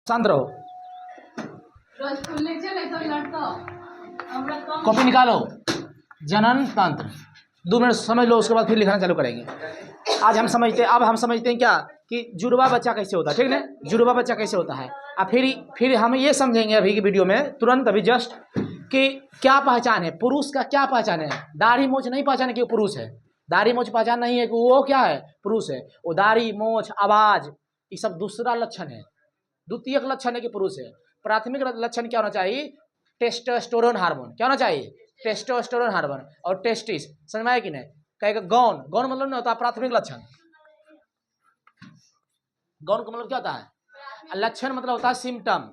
शांत रहो। कॉपी निकालो। जनन तंत्र 2 मिनट समझ लो, उसके बाद फिर लिखना चालू करेंगे। अब हम समझते हैं क्या कि जुड़वा बच्चा कैसे होता है, ठीक है। जुड़वा बच्चा कैसे होता है, और फिर हम ये समझेंगे अभी की वीडियो में तुरंत अभी जस्ट कि क्या पहचान है पुरुष का, क्या पहचान है। दाढ़ी मोछ नहीं पहचान है कि वो पुरुष है, दाढ़ी मोछ पहचान नहीं है कि वो क्या है, पुरुष है। वो दाढ़ी मोछ आवाज ये सब दूसरा लक्षण है, द्वितीयक लक्षण है कि पुरुष है। प्राथमिक लक्षण क्या होना चाहिए, टेस्टोस्टेरोन हार्मोन। क्या होना चाहिए, टेस्टोस्टेरोन हार्मोन। और टेस्टिस, समझ में आया कि नहीं। कहेगा गौन, गौन मतलब नहीं होता प्राथमिक लक्षण। गौन का मतलब क्या होता है, लक्षण मतलब होता है सिम्टम।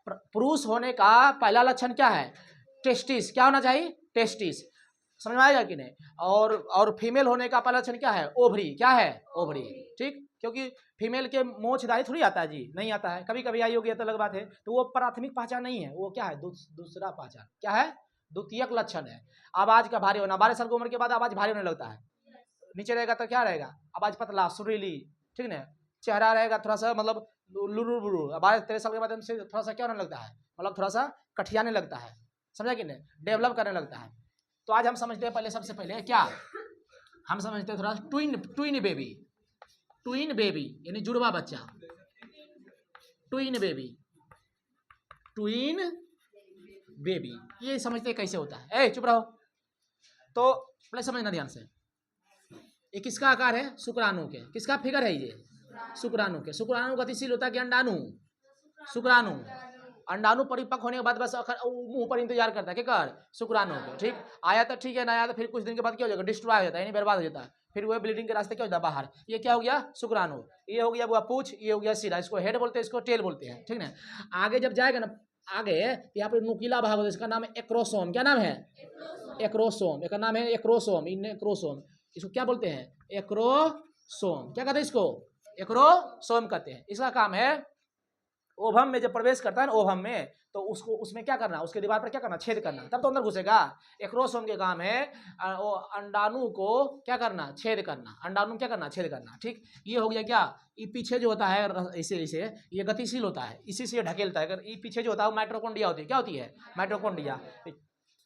पुरुष होने का पहला लक्षण क्या है, टेस्टिस। क्या होना चाहिए, टेस्टिस। समझ में आएगा कि नहीं। और फीमेल होने का पहला लक्षण क्या है, ओवरी। क्या है, ओवरी। ठीक, क्योंकि फीमेल के मोछदारी थोड़ी आता है जी, नहीं आता है। कभी कभी आई होगी तो अलग बात है। तो वो प्राथमिक पहचान नहीं है, वो क्या है, दूसरा पहचान। क्या है, द्वितीयक लक्षण है। आवाज का भारी होना, 12 साल की उम्र के बाद आवाज भारी होने लगता है। नीचे रहेगा तो क्या रहेगा, आवाज पतला सुरीली, ठीक ना। चेहरा रहेगा थोड़ा सा मतलब लुरु बुरु। 12-13 साल के बाद से थोड़ा सा क्या होने लगता है, मतलब थोड़ा सा कठियाने लगता है, समझा कि नहीं, डेवलप करने लगता है। तो आज हम समझते हैं पहले, सबसे पहले क्या हम समझते हैं थोड़ा ट्विन बेबी। ट्विन बेबी यानी जुड़वा बच्चा, ट्विन बेबी, ट्विन बेबी ये समझते हैं कैसे होता है। ए चुप रहो। तो पहले समझना ध्यान से, ये किसका आकार है, शुक्राणु के। किसका फिगर है ये, शुक्राणु के। शुक्राणु गतिशील होता है कि अंडाणु, शुक्राणु। अंडाणु परिपक्व होने के बाद बस मुंह पर इंतजार करता है, क्या कर, शुक्राणु के। ठीक, आया तो ठीक है, ना आया तो फिर कुछ दिन के बाद क्या हो जाएगा, डिस्ट्रॉय हो जाता है, यानी बर्बाद हो जाता है। फिर वो ब्लीडिंग के रास्ते क्या हो जाता है, बाहर। ये क्या हो गया, शुक्राणु। ये हो गया वो पूछ, ये हो गया सिरा। इसको हेड बोलते हैं, इसको टेल बोलते हैं, ठीक ना। आगे जब जाएगा ना, आगे यहाँ पे नुकीला भाग होता है, इसका नाम है एक्रोसोम। क्या नाम है, एक्रोसोम। इसका नाम है एक्रोसोम, एक्रोसोम। इसको क्या बोलते हैं, एक्रोसोम। क्या कहते हैं इसको, एक्रोसोम कहते हैं। इसका काम है ओवम में जब प्रवेश करता है ना, ओवम में, तो उसको उसमें क्या करना, उसके दीवार पर क्या करना, छेद करना, तब तो अंदर घुसेगा। एक्रोसोम के काम है वो अंडाणु को क्या करना, छेद करना। अंडाणु क्या करना, छेद करना। ठीक, ये हो गया क्या, ये पीछे जो होता है इसे ये गतिशील होता है, इसी से ढकेलता है। अगर ये पीछे जो होता है वो माइटोकॉन्ड्रिया होती है। क्या होती है, माइटोकॉन्ड्रिया।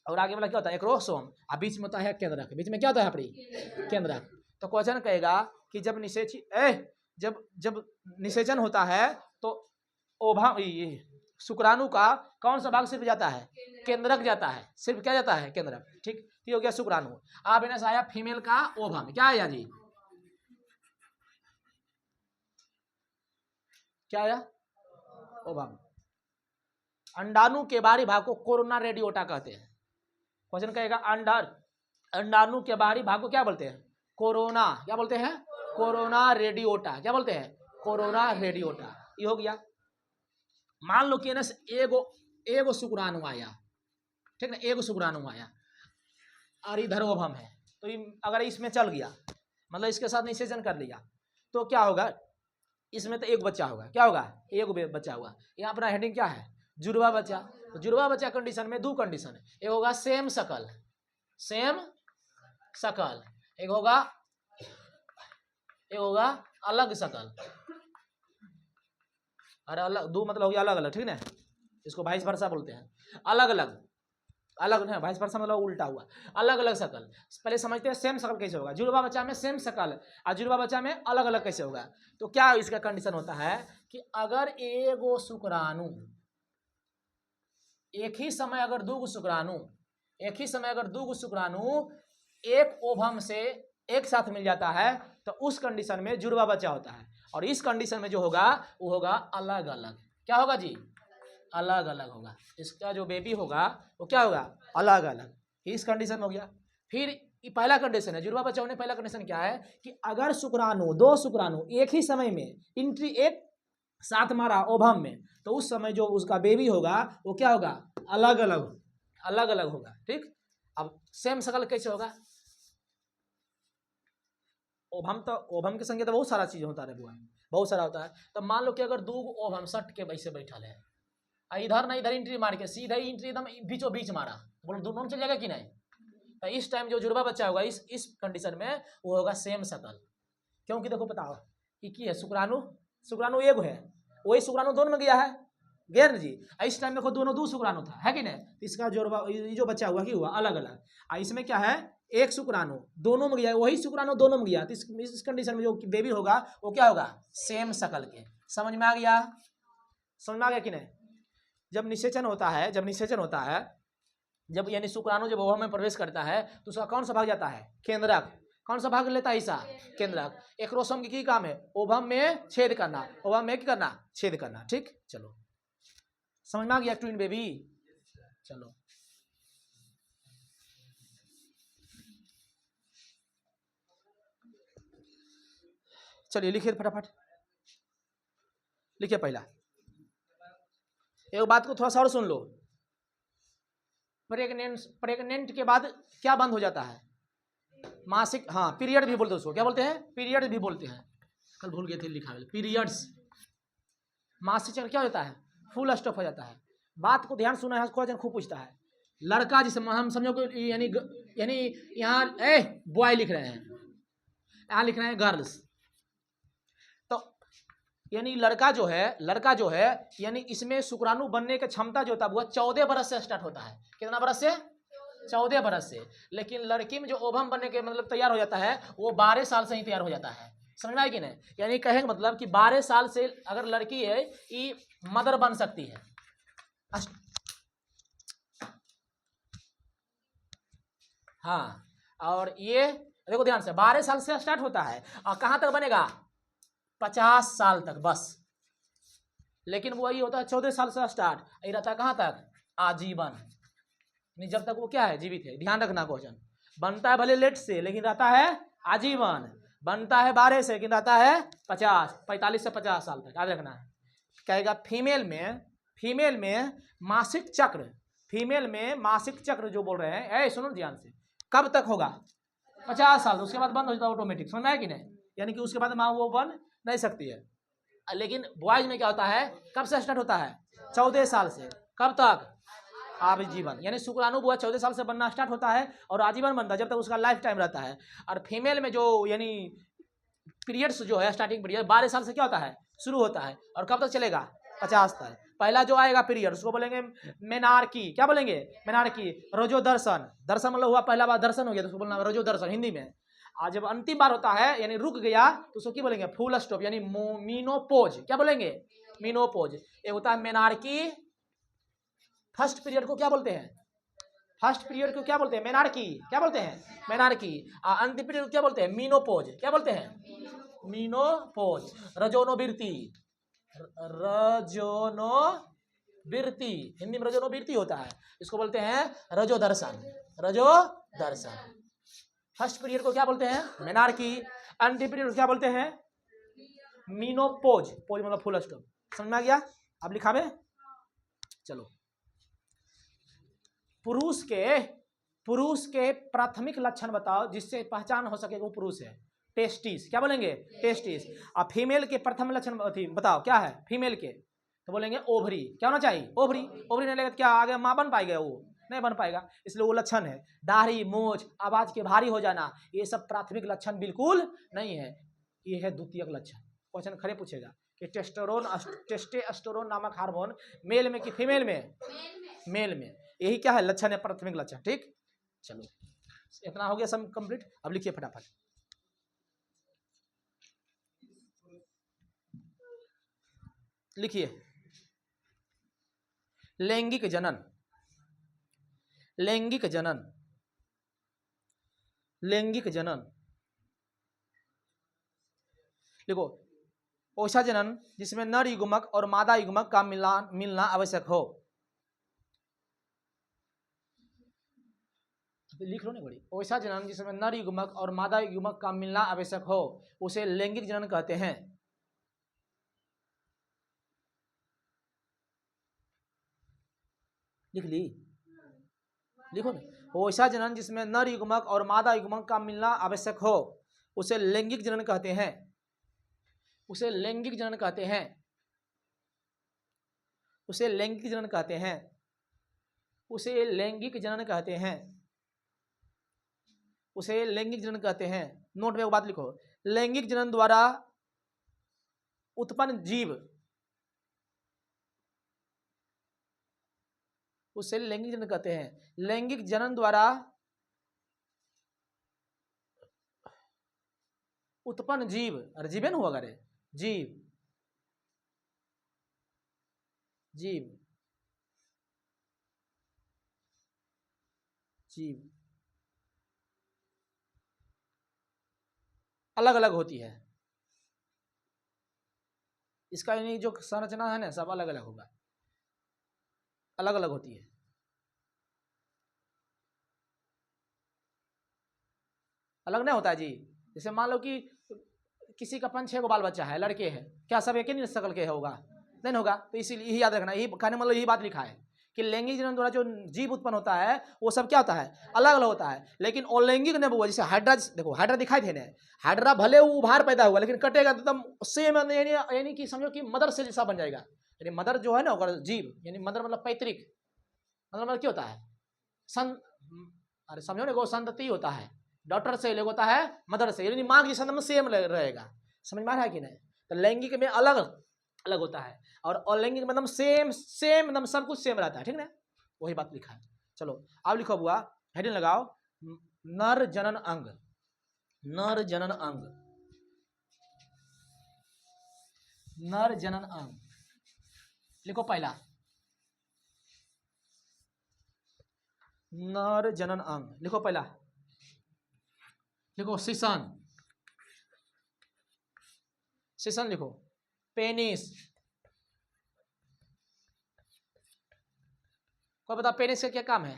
और आगे वाला क्या होता है, एक्रोसोम। और बीच में होता है केंद्रक। बीच में क्या होता है अपनी, केंद्रक। तो क्वेश्चन कहेगा कि जब निषेचन होता है तो ओभा शुक्राणु का कौन सा भाग सिर्फ जाता है, केंद्रक जाता है। सिर्फ क्या जाता है, केंद्रक। ठीक, ये हो गया शुक्राणु। अब इन्हें आया फीमेल का ओभम। क्या आया जी, क्या आया, ओभम। अंडाणु के बाहरी भाग को कोरोना रेडियोटा कहते हैं। क्वेश्चन कहेगा अंडाणु के बाहरी भाग को क्या बोलते हैं, कोरोना। क्या बोलते हैं, कोरोना रेडियोटा। क्या बोलते हैं, कोरोना रेडियोटा। ये हो गया। मान लो कि एगो शुक्राणु आया, ठीक ना, एगो शुक्राणु आया और इधर ओभम है। तो अगर इसमें चल गया, मतलब इसके साथ निषेचन कर लिया, तो क्या होगा, इसमें तो एक बच्चा होगा। क्या होगा, एक बच्चा होगा। यहाँ अपना हेडिंग क्या है, जुड़वा बच्चा। तो जुड़वा बच्चा कंडीशन में 2 कंडीशन है। एक होगा सेम शकल, सेम शकल। एक होगा अलग शकल। अरे अलग, 2 मतलब हो गया अलग अलग, ठीक ना। इसको वाइस वर्सा बोलते हैं, अलग अलग। अलग नहीं, वाइस वर्सा मतलब उल्टा हुआ, अलग अलग शकल। पहले समझते हैं सेम शकल कैसे होगा। जुड़वा बच्चा में सेम शकल और जुड़वा बच्चा में अलग अलग कैसे होगा। तो क्या इसका कंडीशन होता है कि अगर एगो शुक्राणु एक ही समय अगर दूगो शुक्राणु एक ओभम से एक साथ मिल जाता है, तो उस कंडीशन में जुड़वा बच्चा होता है। और इस कंडीशन में जो होगा वो होगा अलग अलग। क्या होगा जी, अलग अलग होगा। इसका जो बेबी होगा वो क्या होगा, अलग अलग। इस कंडीशन हो गया। फिर पहला कंडीशन है जुड़वा बच्चा होने, पहला कंडीशन क्या है कि अगर दो शुक्राणु एक ही समय में इंट्री एक साथ मारा ओभम में, तो उस समय जो उसका बेबी होगा वो क्या होगा, अलग अलग होगा। ठीक, अब सेम शकल कैसे होगा, ओभम के संगे तो बहुत सारा चीज होता है, बहुत सारा होता है। तो मान लो कि अगर 2 ओभम सट के वैसे बैठल है, इधर ना इधर इंट्री मार के सीधा ही इंट्री एकदम बीचों बीच मारा, तो बोलो दोनों चल जाएगा कि नहीं। तो इस टाइम जो जुड़वा बच्चा होगा इस कंडीशन में वो होगा सेम शकल। क्योंकि देखो बताओ कि है, शुक्राणु एगो है वही शुक्राणु दोनों में गया गया ना जी। इस टाइम देखो दोनों दो शुक्राणु था, है कि नहीं, तो इसका जो बच्चा हुआ कि हुआ अलग अलग। इसमें क्या है, एक शुक्राणु दोनों में गया, वही शुक्राणु दोनों में गया, तो इस कंडीशन में जो बेबी होगा वो क्या होगा, सेम शकल के। समझ में आ गया, समझ में आ गया कि नहीं। जब निषेचन होता है, जब यानी शुक्राणु जब ओवम में प्रवेश करता है तो उसका कौन सा भाग जाता है, केंद्रक। कौन सा भाग लेता है हिस्सा, केंद्रक। एक्रोसोम की काम है, ओवम में छेद करना, ओवम में क्या करना, छेद करना। ठीक, चलो समझ में आ गया ट्विन बेबी। चलो चलिए लिखिए फटाफट, लिखिए। पहला एक बात को थोड़ा सा और सुन लो, प्रेग्नेंट के बाद क्या बंद हो जाता है, मासिक, हाँ पीरियड भी बोलते हैं उसको, क्या बोलते हैं, पीरियड भी बोलते हैं। कल भूल गए थे लिखा, पीरियड्स। मासिक चक्र क्या होता है, फुल स्टॉप हो जाता है। बात को ध्यान सुना है, क्वेश्चन खूब पूछता है। लड़का जिसे हम समझो कि यानी यहाँ बॉय लिख रहे हैं, यहाँ लिख रहे हैं गर्ल्स, तो यानी लड़का जो है यानी इसमें शुक्राणु बनने की क्षमता जो होता है वो 14 बरस से स्टार्ट होता है। कितना बरस से, 14 बरस से। लेकिन लड़की में जो ओवम बनने के मतलब तैयार हो जाता है वो 12 साल से ही तैयार हो जाता है। समझ में आया कि नहीं, यानी कहेंगे मतलब कि 12 साल से अगर लड़की है ये मदर बन सकती है। हाँ, और ये देखो ध्यान से, 12 साल से स्टार्ट होता है और कहाँ तक बनेगा, 50 साल तक बस। लेकिन वही होता है 14 साल से स्टार्ट, ये रहता है कहाँ तक, आजीवन, जब तक वो क्या है, जीवित है। ध्यान रखना, क्वेश्चन बनता है भले लेट से लेकिन रहता है आजीवन, बनता है 12 से लेकिन रहता है 45 से 50 साल तक। याद रखना है। कहेगा फीमेल में मासिक चक्र, फीमेल में मासिक चक्र जो बोल रहे हैं, सुनो ध्यान से, कब तक होगा, 50 साल, उसके बाद बंद हो जाता है ऑटोमेटिक। समझ में आया कि नहीं, यानी कि उसके बाद माँ वो बन नहीं सकती है। लेकिन बॉयज में क्या होता है, कब से स्टार्ट होता है, 14 साल से, कब तक, आजीवन। यानी शुक्राणु बुआ 14 साल से बनना स्टार्ट होता है और आजीवन बनता है जब तक उसका लाइफ टाइम रहता है। और फीमेल में जो यानी पीरियड्स जो है, स्टार्टिंग पीरियड 12 साल से क्या होता है, शुरू होता है और कब तक चलेगा, 50 तक। पहला जो आएगा पीरियड उसको बोलेंगे मेनार्की, क्या बोलेंगे, मेनार्की। रोजो दर्शन, दर्शन मतलब हुआ पहला बार दर्शन हो गया तो उसको बोलना रोजो दर्शन हिंदी में। आज जब अंतिम बार होता है यानी रुक गया तो उसको क्या बोलेंगे, फुल स्टॉप, यानी मीनोपोज। क्या बोलेंगे, मीनोपोज। एक होता है मेनार्की, फर्स्ट पीरियड को क्या बोलते हैं, फर्स्ट पीरियड को क्या बोलते हैं, मेनार्की, क्या बोलते हैं, मेनार्की। अंतिम पीरियड को क्या बोलते हैं, मीनोपोज, क्या बोलते हैं, मीनोपोज। रजोनोवृत्ति, रजोनोवृत्ति, हिंदी में रजोनोवृत्ति होता है, इसको बोलते हैं रजो दर्शन, रजो दर्शन। फर्स्ट पीरियड को क्या बोलते हैं, मेनार्की। अंतिम पीरियड को क्या बोलते हैं, मीनोपोज, पोज मतलब फुल स्टॉप। समझ में आ गया, अब लिखावे। चलो, पुरुष के प्राथमिक लक्षण बताओ जिससे पहचान हो सके वो पुरुष है। टेस्टिस, क्या बोलेंगे, टेस्टिस। और फीमेल के प्रथम लक्षण बताओ क्या है, फीमेल के तो बोलेंगे ओवरी। क्या होना चाहिए, ओवरी। ओवरी नहीं लगेगा तो क्या आगे माँ बन पाएगा, वो नहीं बन पाएगा, इसलिए वो लक्षण है। दाढ़ी, मूंछ, आवाज के भारी हो जाना, ये सब प्राथमिक लक्षण बिल्कुल नहीं है, ये है द्वितीयक लक्षण। क्वेश्चन खड़े पूछेगा कि टेस्टोस्टेरोन नामक हार्मोन मेल में कि फीमेल में, मेल में, यही क्या है, लक्षण है, प्राथमिक लक्षण। ठीक, चलो इतना हो गया सब कंप्लीट। अब लिखिए फटाफट, लिखिए। लैंगिक जनन, लैंगिक जनन, लैंगिक जनन। देखो, ऐसा जनन जिसमें नर युग्मक और मादा युग्मक का मिलना आवश्यक हो। लिख लो नहीं बड़ी, ऐसा जनन जिसमें नर युग्मक और मादा युग्मक का मिलना आवश्यक हो उसे लैंगिक जनन कहते हैं। लिख ली, लिखो ना। ऐसा जनन जिसमें नर युग्मक और मादा युग्मक का मिलना आवश्यक हो उसे लैंगिक जनन कहते हैं, उसे लैंगिक जनन कहते हैं, उसे लैंगिक जनन कहते हैं, उसे लैंगिक जनन कहते हैं, उसे लैंगिक जनन कहते हैं। नोट में एक बात लिखो, लैंगिक जनन द्वारा उत्पन्न जीव उसे लैंगिक जनन कहते हैं। लैंगिक जनन द्वारा उत्पन्न जीव, अरे जीवे न हुआ करे, जीव जीव जीव अलग अलग होती है। इसका यानी जो संरचना है ना सब अलग अलग होगा, अलग अलग होती है। अलग नहीं होता है जी। जैसे मान लो कि किसी का 5-6 बाल बच्चा है, लड़के हैं, क्या सब एक ही शक्ल के होगा? नहीं होगा। तो इसीलिए यही याद रखना, यही कहने मतलब यही बात लिखा है कि लैंगिक जनन द्वारा जो जीव उत्पन्न होता है वो सब क्या होता है? अलग अलग होता है। लेकिन अलैंगिक नहीं हुआ, जैसे हाइड्रा, देखो हाइड्रा दिखाई थे ना, हाइड्रा भले वो उभार पैदा हुआ लेकिन कटेगा तो एकदम सेम, यानी कि समझो कि मदर से जैसा बन जाएगा। यानी मदर जो है ना अगर जीव, यानी मदर मतलब पैतृक, मतलब क्या होता है? अरे समझो ना, वो संतति होता है, डॉटर से अलग होता है मदर से, यानी माँ की जैसा सेम रहेगा। समझ में आ रहा है कि नहीं? तो लैंगिक में अलग अलग होता है और अलैंगिक मतलब सेम सेम, मतलब सब कुछ सेम रहता है। ठीक ना, वही बात लिखा है। चलो अब लिखो बुआ, हेडिंग लगाओ, नर जनन अंग। नर जनन अंग, नर जनन अंग लिखो पहला, नर जनन अंग लिखो पहला, लिखो शिशन, शिशन लिखो, पेनिस। कोई बता पेनिस का क्या काम है?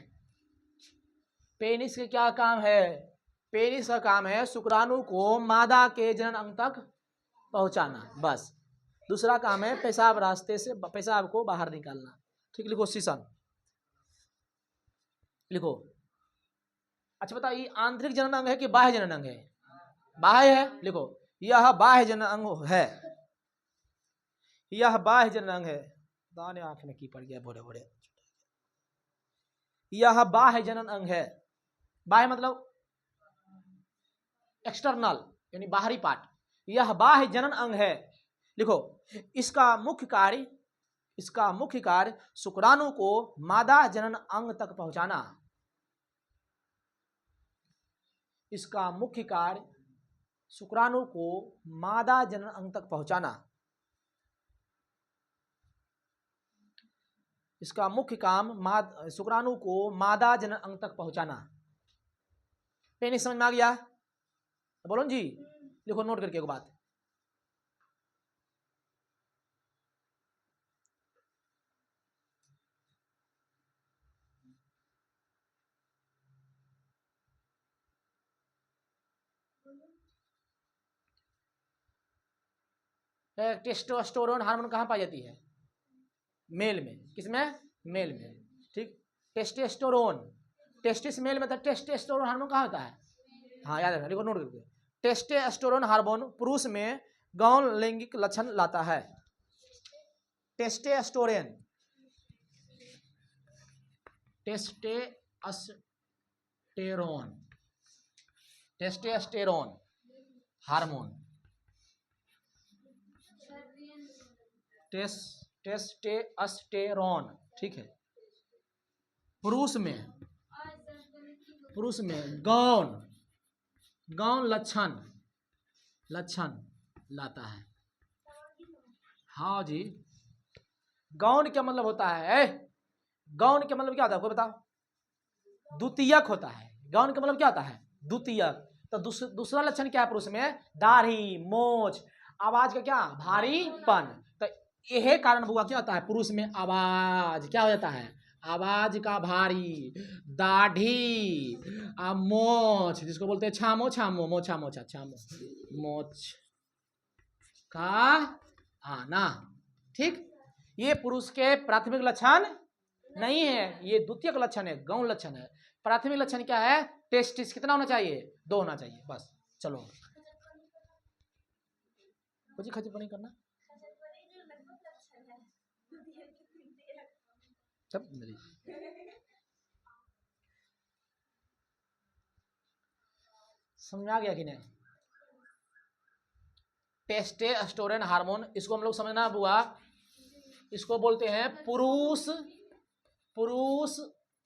पेनिस का क्या काम है? पेनिस का काम है शुक्राणु को मादा के जनन अंग तक पहुंचाना, बस। दूसरा काम है पेशाब रास्ते से पेशाब को बाहर निकालना। ठीक, लिखो शिशन लिखो। अच्छा बता, ये आंतरिक जनन अंग है कि बाह्य जनन अंग है? बाह्य है, लिखो यह बाह्य जनन अंग है, यह बाह्य जनन अंग है। दाने आंख में की पड़ गया भोरे भोरे। यह बाह्य जनन अंग है। बाह्य मतलब एक्सटर्नल, यानी बाहरी पार्ट। यह बाह्य जनन अंग है। लिखो, इसका मुख्य कार्य, इसका मुख्य कार्य शुक्राणु को मादा जनन अंग तक पहुंचाना। इसका मुख्य कार्य शुक्राणु को मादा जनन अंग तक पहुंचाना। इसका मुख्य काम शुक्राणु को मादा जनन अंग तक पहुंचाना। पेनिस समझ में आ गया? बोलो जी, लिखो नोट करके एक बात। टेस्टोस्टेरोन हार्मोन कहाँ पाई जाती है? मेल में। किसमें? मेल में। ठीक, टेस्टोस्टेरोन, टेस्टिस मेल में था, टेस्टोस्टेरोन हार्मोन कहाँ होता है? हाँ याद रखना, लिखो नोट करके। टेस्टोस्टेरोन हार्मोन पुरुष में गौण लैंगिक लक्षण लाता है। Testosterone, testosterone, testosterone hormone, testosterone, ठीक है, पुरुष में गौण लक्षण लाता है। हाँ जी, गौण क्या मतलब होता है? गौण का मतलब क्या होता है, कोई बताओ? द्वितीयक होता है। गौण का मतलब क्या होता है? द्वितीयक। तो दूसरा लक्षण क्या है पुरुष में? दाढ़ी, मोछ, आवाज का क्या? भारीपन। तो यही कारण बुआ क्या होता है पुरुष में? आवाज क्या हो जाता है? आवाज का भारी, दाढ़ी, मोछ, जिसको बोलते हैं छामो, मोछा मोछ का आना। ठीक, ये पुरुष के प्राथमिक लक्षण नहीं है, ये द्वितीयक लक्षण है, गौण लक्षण है। प्राथमिक लक्षण क्या है? टेस्टिस कितना होना चाहिए? 2 होना चाहिए, बस। चलो खजी नहीं करना सब समझ आ गया कि नहीं? टेस्टोस्टेरोन हार्मोन, इसको हम लोग समझना बुआ, इसको बोलते हैं पुरुष पुरुष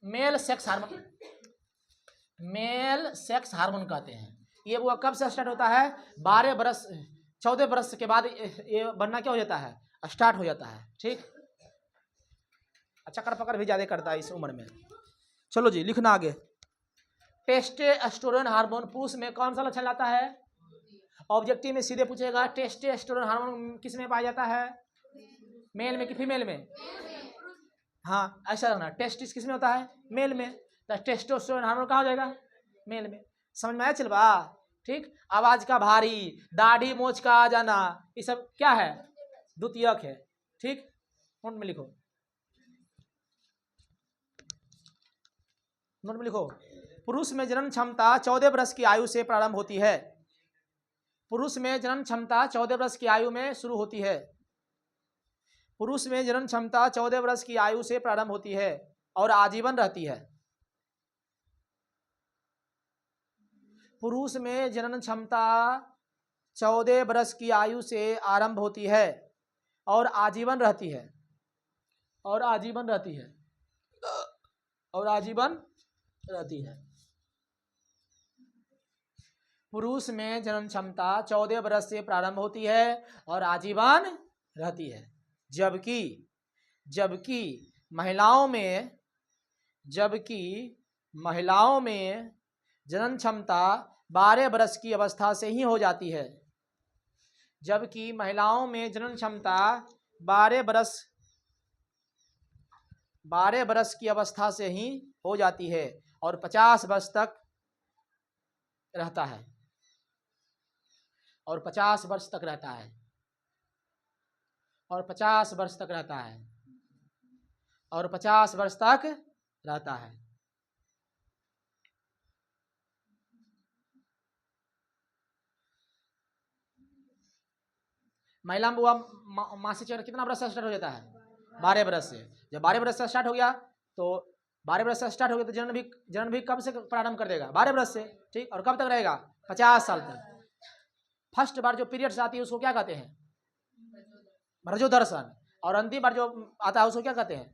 male sex hormone, male sex hormone कहते हैं। ये वो कब से स्टार्ट होता है? 12 बरस 14 बरस के बाद ये बनना क्या हो जाता है? स्टार्ट हो जाता है। ठीक, चक्कर पकड़ भी ज्यादा करता है इस उम्र में। चलो जी, लिखना आगे। टेस्टोस्टेरोन हार्मोन पुरुष में कौन सा लक्षण लाता है? ऑब्जेक्टिव में सीधे पूछेगा, टेस्टोस्टेरोन हार्मोन किस में पाया जाता है? मेल में कि फीमेल में? हाँ, ऐसा रहना। टेस्टिस किस में होता है? मेल में। तो टेस्टोस्टेरोन हार्मोन कहाँ हो जाएगा? मेल में। समझ में आया चलवा? ठीक, आवाज का भारी, दाढ़ी मोछ का आ जाना, ये सब क्या है? द्वितीयक है। ठीक, नोट में लिखो, नोट में लिखो। पुरुष में जनन क्षमता 14 वर्ष की आयु से प्रारंभ होती है। पुरुष में जनन क्षमता 14 वर्ष की आयु में शुरू होती है। पुरुष में जनन क्षमता 14 वर्ष की आयु से प्रारंभ होती है और आजीवन रहती है। पुरुष में जनन क्षमता 14 वर्ष की आयु से आरंभ होती है और आजीवन रहती है, और आजीवन रहती है, और आजीवन रहती है। पुरुष में जनन क्षमता 14 वर्ष से प्रारंभ होती है और आजीवन रहती है। जबकि जबकि महिलाओं में जनन क्षमता 12 वर्ष की अवस्था से ही हो जाती है। जबकि महिलाओं में जनन क्षमता 12 वर्ष की अवस्था से ही हो जाती है और 50 वर्ष तक रहता है, और 50 वर्ष तक रहता है, और 50 वर्ष तक रहता है, और 50 वर्ष तक रहता है। महिला में मासिक चक्र कितना वर्ष से स्टार्ट हो जाता है? 12 वर्ष से। जब 12 वर्ष से स्टार्ट हो गया तो 12 वर्ष से स्टार्ट हो गया तो जनन भी कब से प्रारंभ कर देगा? 12 वर्ष से। ठीक, और कब तक रहेगा? 50 साल तक। फर्स्ट बार जो पीरियड्स आती है उसको क्या कहते हैं? रजोदर्शन। और अंतिम बार जो आता है उसको क्या कहते हैं?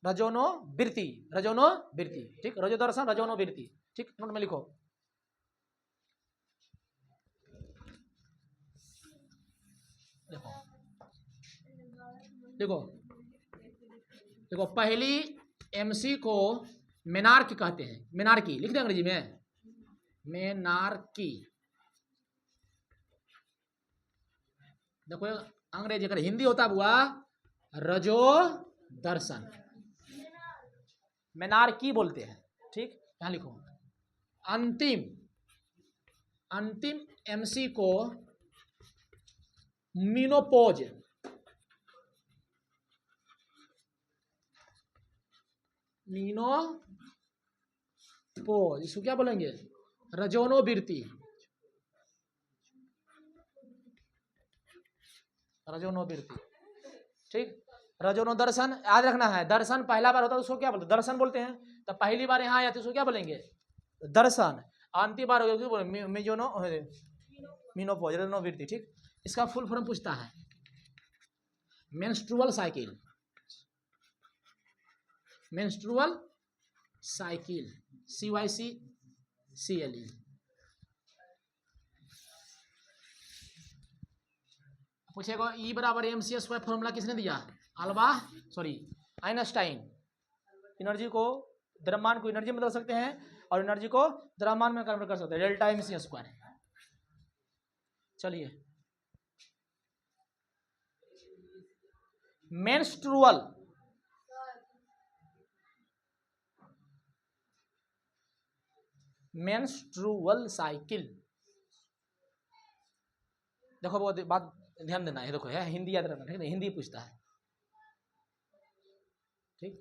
रजोनोवृत्ति। रजोनोवृत्ति। ठीक, रजोदर्शन, रजोनोवृत्ति। ठीक, नोट में लिखो। देखो देखो, पहली एमसी को मेनार्की कहते हैं। मेनार्की लिख दे अंग्रेजी में, मेनार्की। देखो अंग्रेजी, अगर हिंदी होता हुआ रजो दर्शन, मेनार्की बोलते हैं। ठीक, यहां लिखो। अंतिम एमसी को मीनोपोज, मीनोपोज, इसको क्या बोलेंगे? रजोनोवृत्ति। रजोनोवृत्ति। ठीक, रजोनो दर्शन याद रखना है। दर्शन पहला बार होता है उसको क्या बोलते हैं? दर्शन बोलते हैं। तो पहली बार यहाँ आया तो उसको क्या बोलेंगे? दर्शन। अंतिम बार हो गया मीनोपोज, रजोनोवृत्ति। ठीक, इसका फुल फॉर्म पूछता है। Menstrual cycle, menstrual cycle, CYCLE। पूछेगा E बराबर mc² फॉर्मूला किसने दिया? आइंस्टाइन। एनर्जी को द्रव्यमान को एनर्जी में बदल सकते हैं और एनर्जी को द्रव्यमान में कन्वर्ट कर सकते हैं, डेल्टा mc²। चलिए, मेंस्ट्रुअल साइकिल। देखो वो बात ध्यान देना है। देखो है हिंदी याद रखना, ठीक है? हिंदी पूछता है। ठीक,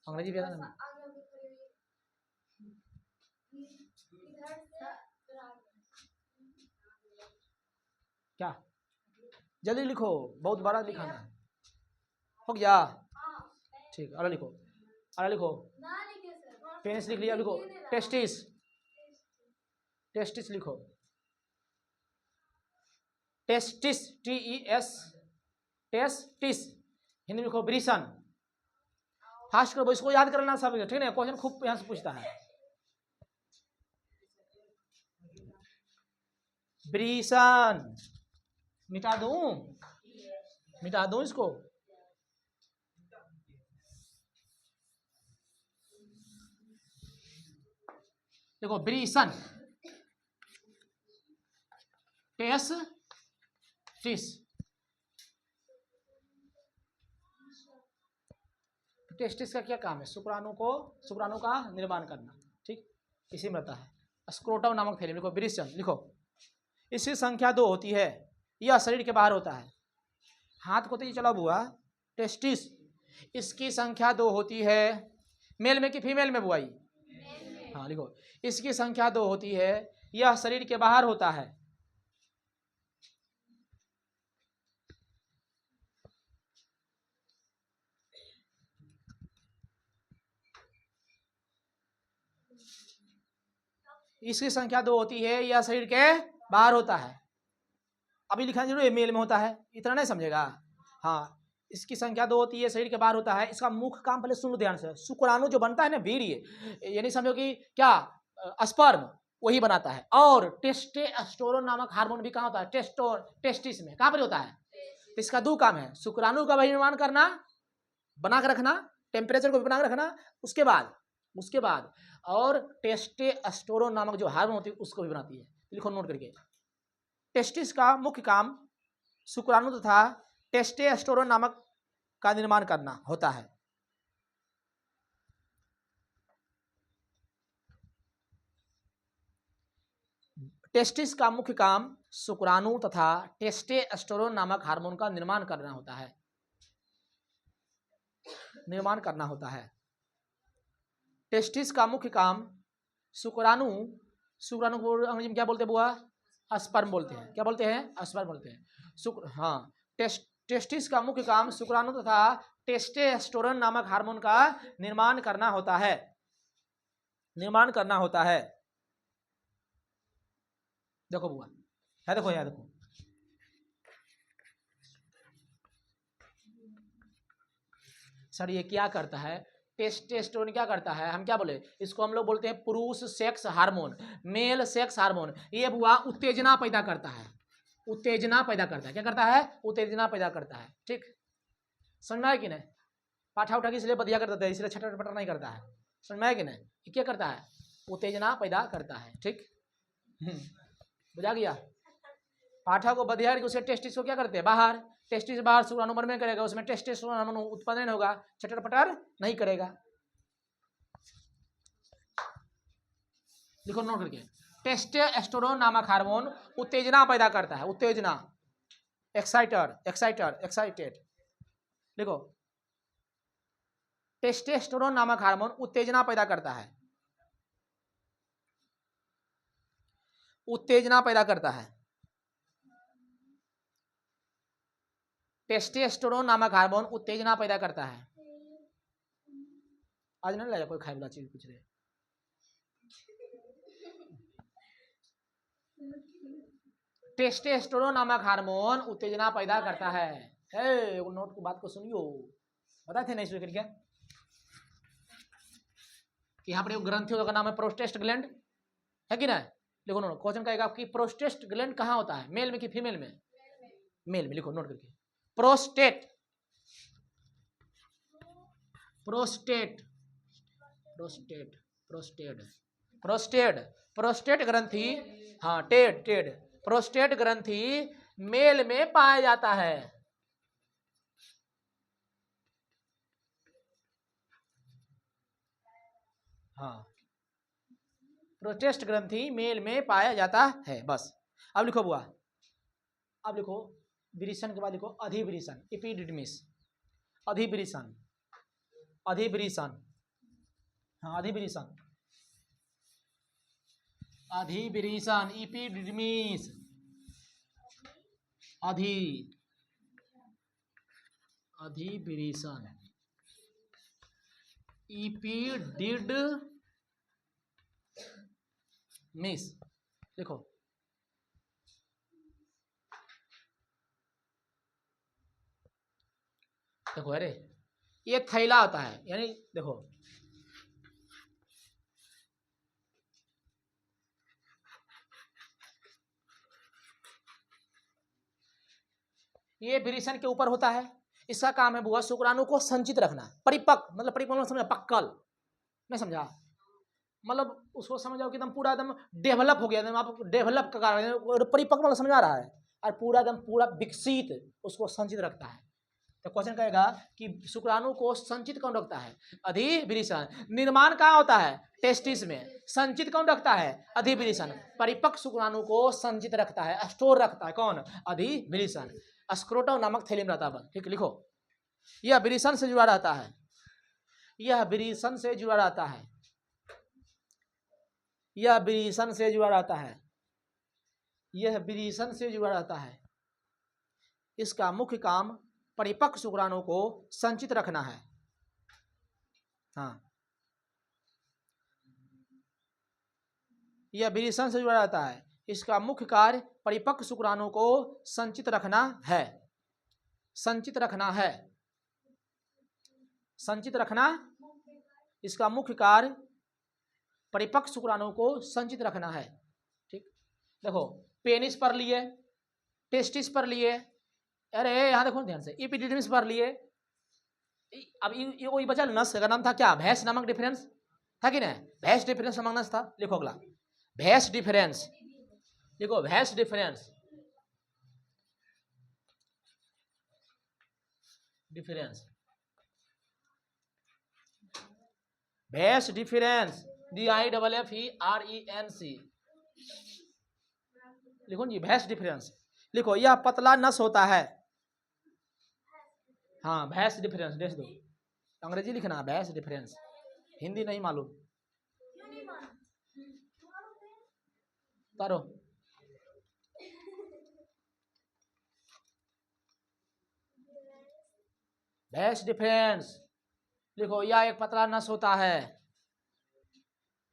अंग्रेजी भी याद रखना। क्या? जल्दी लिखो, बहुत बड़ा लिखाना है। हो गया? ठीक, अरे लिखो, अरे लिखो। पेन से लिख लिया, लिखो। टेस्टिस, टेस्टिस लिखो। Testis, TES, testis. हिंदी में लिखो वृषण। फास्ट करो, इसको याद कर लेना सब, ठीक है, क्वेश्चन खूब यहाँ से पूछता है। ब्रीसन मिटा दूं इसको, देखो ब्रीसन टेस्टिस, टेस्टिस का क्या काम है? शुक्राणु का निर्माण करना, ठीक, इसी में रहता है। स्क्रोटम नामक थैली, लिखो ब्रीसन, लिखो। इसकी संख्या 2 होती है, यह शरीर के बाहर होता है। हाथ को तेजी चलाओ बुआ। टेस्टिस, इसकी संख्या 2 होती है, मेल में कि फीमेल में बुआई? हाँ लिखो, इसकी संख्या 2 होती है, यह शरीर के बाहर होता है। इसकी संख्या 2 होती है, यह शरीर के बाहर होता है। अभी लिखना जरूर है, मेल में होता है, इतना नहीं समझेगा। हाँ, इसकी संख्या 2 होती है, शरीर के बाहर होता है। इसका मुख्य काम पहले सुनो ध्यान से, शुक्राणु जो बनता है ना वीर्य, ये नहीं समझो कि क्या स्पर्म, वही बनाता है। और टेस्टोस्टेरोन नामक हार्मोन भी कहाँ होता है? टेस्टिस में। कहाँ पर होता है? तो इसका 2 काम है, शुक्राणु का निर्माण करना, बना के रखना, टेम्परेचर को भी बना के रखना, उसके बाद और टेस्टोस्टेरोन नामक जो हार्मोन होती है उसको भी बनाती है। लिखो नोट करके, टेस्टिस का मुख्य काम शुक्राणु तथा टेस्टोस्टेरोन नामक का निर्माण करना होता है। टेस्टिस का मुख्य काम शुक्राणु तथा टेस्टोस्टेरोन नामक हार्मोन का निर्माण करना होता है। टेस्टिस का मुख्य काम शुक्राणु को अंग्रेजी में क्या बोलते हैं बुआ? स्पर्म बोलते हैं। क्या बोलते हैं? स्पर्म बोलते हैं। हाँ, टेस्टिस का मुख्य काम शुक्राणु तथा टेस्टोस्टेरोन नामक हार्मोन का निर्माण करना होता है। देखो बुआ, है देखो, यहाँ देखो, सर ये क्या करता है? टेस्टोस्टेरोन क्या करता है? हम क्या बोले इसको? हम लोग बोलते हैं पुरुष sex hormone, male sex hormone. ये बुआ उत्तेजना पैदा करता है। क्या करता है? उत्तेजना पैदा करता है। ठीक, समझ में आया कि नहीं? पाठा उठा के इसलिए बदिया कर देता है, इसलिए छटर पटर नहीं करता है। समझ में आया कि नहीं? क्या करता है? उत्तेजना पैदा करता है। ठीक, बुझा गया? पाठा को बदिया करके उसे टेस्टिस को क्या करते हैं? बाहर, टेस्टिस बाहर शुक्राणु में करेगा, उसमें टेस्टोस्टेरोन हार्मोन उत्पादन होगा, छटर पटर नहीं करेगा। लिखो नोट करके, टेस्टोस्टेरोन नामक हार्मोन उत्तेजना पैदा करता है। उत्तेजना, एक्साइटेड। लिखो, टेस्टोस्टेरोन नामक हार्मोन उत्तेजना पैदा करता है। टेस्टोस्टेरोन नामक हार्मोन उत्तेजना पैदा करता है। आज नहीं लाया कोई खाए वाला चीज पूछ रहे। टेस्टोस्टेरोन नामक हार्मोन उत्तेजना पैदा करता है। नोट की बात को सुनियो, बताए थे नहीं सुन क्या? यहाँ पर ग्रंथियों का नाम है प्रोस्टेग्लैंड, है कि ना? देखो नोट, क्वेश्चन कहेगा कि प्रोस्टेग्लैंड कहाँ होता है, मेल में कि फीमेल में? मेल में। लिखो नोट करके, प्रोस्टेट ग्रंथि, हाँ टेड प्रोस्टेट ग्रंथि मेल में पाया जाता है। हाँ, प्रोस्टेट ग्रंथि मेल में पाया जाता है। बस, अब लिखो बुआ, अब लिखो विरिसन के बाद लिखो अधिविरिसन, एपिडिडमिस, अधिविरिसन, हाँ अधिविरिसन, एपिडिडमिस, अधिविरिसन, एपिडिडमिस। लिखो, देखो, अरे ये थैला होता है, यानी देखो ये विरेचन के ऊपर होता है। इसका काम है बुआ शुक्राणु को संचित रखना, परिपक्व मतलब परिपक्व मतलब समझा, पक्कल नहीं समझा, मतलब उसको समझाओ कि एकदम पूरा एकदम डेवलप हो गया, एकदम आप डेवलप का कारण परिपक्व मतलब समझा रहा है, और पूरा एकदम पूरा विकसित उसको संचित रखता है। तो क्वेश्चन कहेगा कि शुक्राणु को संचित कौन रखता है? अधिविरेचन। निर्माण कहाँ होता है? टेस्टिस में। संचित कौन रखता है? अधिविरेचन। परिपक्व शुक्राणु को संचित रखता है, स्टोर रखता है कौन? अधिविरेचन। स्क्रोटम नामक थैली में रहता है। ठीक लिखो, यह विरेचन से जुड़ा रहता है, यह विरेचन से जुड़ा रहता है, यह विरेचन से जुड़ा रहता है, यह विरेचन से जुड़ा रहता है। इसका मुख्य काम परिपक्व शुक्राणु को संचित रखना है। हाँ, यह विरेचन से जुड़ा रहता है, इसका मुख्य कार्य परिपक्व शुक्राणु को संचित रखना है, संचित रखना है, संचित रखना। इसका मुख्य कार्य परिपक्व शुक्राणु को संचित रखना है। ठीक, देखो पेनिस पर लिए, टेस्टिस पर लिए, अरे यहाँ देखो ध्यान से, एपिडिडमिस पर लिए। अब ये वही बचा नस का नाम था क्या? भैंस नामक डिफरेंस था कि नहीं? भैंस डिफरेंस नामक नस था। लिखो अगला, भैंस डिफरेंस। देखो भैंस डिफरेंस, डिफरेंस, भैंस डिफरेंस, DIFFERENC। लिखो जी भैंस डिफरेंस। लिखो यह पतला नस होता है। हाँ भैंस डिफरेंस देख दो, अंग्रेजी लिखना भैंस डिफरेंस, हिंदी नहीं मालूम तारो। भैंस डिफरेंस। लिखो यह एक पतला नस होता है,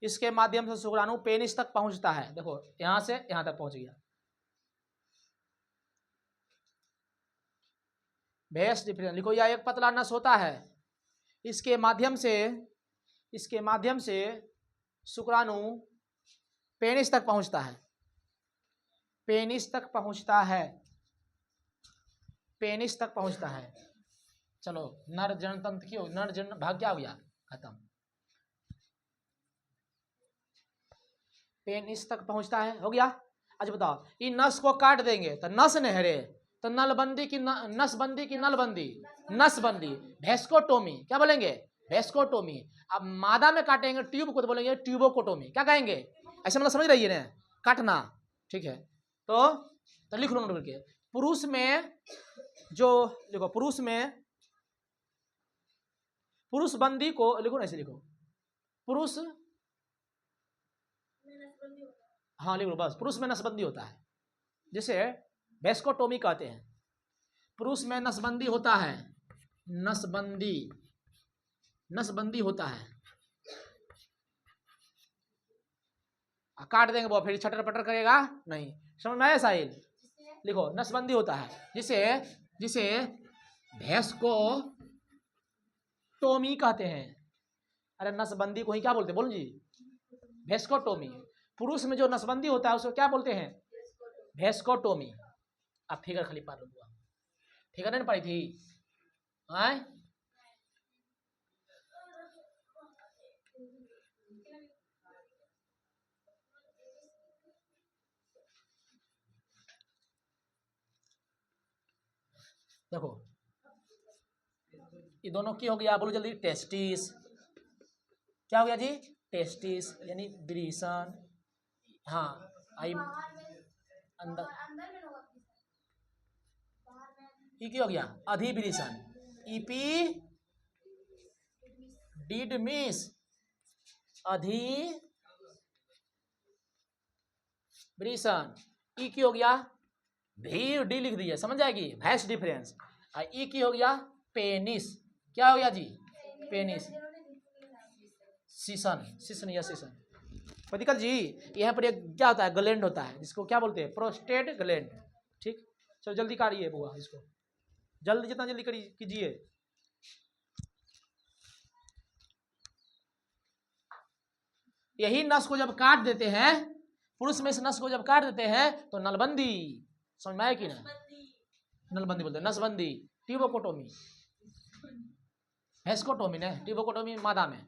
इसके माध्यम से शुक्राणु पेनिस तक पहुंचता है। देखो यहां से यहां तक पहुंच गया। भैंस डिफरेंस। लिखो यह एक पतला नस होता है, इसके माध्यम से, इसके माध्यम से शुक्राणु पेनिस तक पहुंचता है, पेनिस तक पहुंचता है, पेनिस तक पहुंचता है। चलो नर जनतंत्र की नर जन भाग क्या हो गया? खत्म। पेनिस तक पहुंचता है, हो गया। अच्छा बताओ, इन नस को काट देंगे तो नस नहरे, तो नलबंदी की नसबंदी की नलबंदी, नसबंदी, भेस्कोटोमी। क्या बोलेंगे? भेस्कोटोमी। अब मादा में काटेंगे ट्यूब को तो बोलेंगे ट्यूबोकोटोमी। क्या कहेंगे? ऐसे मतलब समझ रही है ना, काटना। ठीक है, तो लिख लो नोट करके। पुरुष में जो देखो, पुरुष में पुरुष बंदी को लिखो ना, ऐसे लिखो पुरुष, हाँ लिख लो बस, पुरुष में नसबंदी होता है, जिसे वेस्कोटोमी कहते हैं। पुरुष में नसबंदी होता है, नसबंदी, नसबंदी होता है। काट देंगे वो फिर छटर पटर करेगा नहीं, समझ में आया साहिल? लिखो नसबंदी होता है, जिसे जिसे भेस्कोटोमी कहते हैं। अरे नसबंदी को ही क्या बोलते हैं? बोलो जी, भेस्कोटोमी। पुरुष में जो नसबंदी होता है उसको क्या बोलते हैं? भेस्कोटोमी। अब फिगर खाली पढ़ लो, फिगर नहीं पढ़ी थी? आए? देखो ये दोनों की हो गया, बोलो जल्दी। टेस्टिस, क्या हो गया जी? टेस्टिस यानी विरेचन। हाँ आई अंदर, ई हो गया अधिविरेचन, ईपी डिडमिस, अधिविरेचन। ई की हो गया भी, डी लिख दिया, समझ जाएगी, भैंस डिफरेंस। ई की हो गया पेनिस। क्या हो गया जी? पेनिस। सीसन, सीसन या सीसन। पतिकल जी यहाँ पर एक क्या होता है? ग्लैंड होता है, जिसको क्या बोलते हैं? Prostate gland. ठीक, चलो जल्दी काटिए बुआ इसको, जल्दी जितना जल्दी कीजिए। यही नस को जब काट देते हैं, पुरुष में इस नस को जब काट देते हैं तो नलबंदी, समझ में आया कि ना? नलबंदी बोलते हैं, नसबंदी, ट्यूबोकोटोमी, हेस्कोटोमी ने, ट्यूबोकोटोमी मादा में।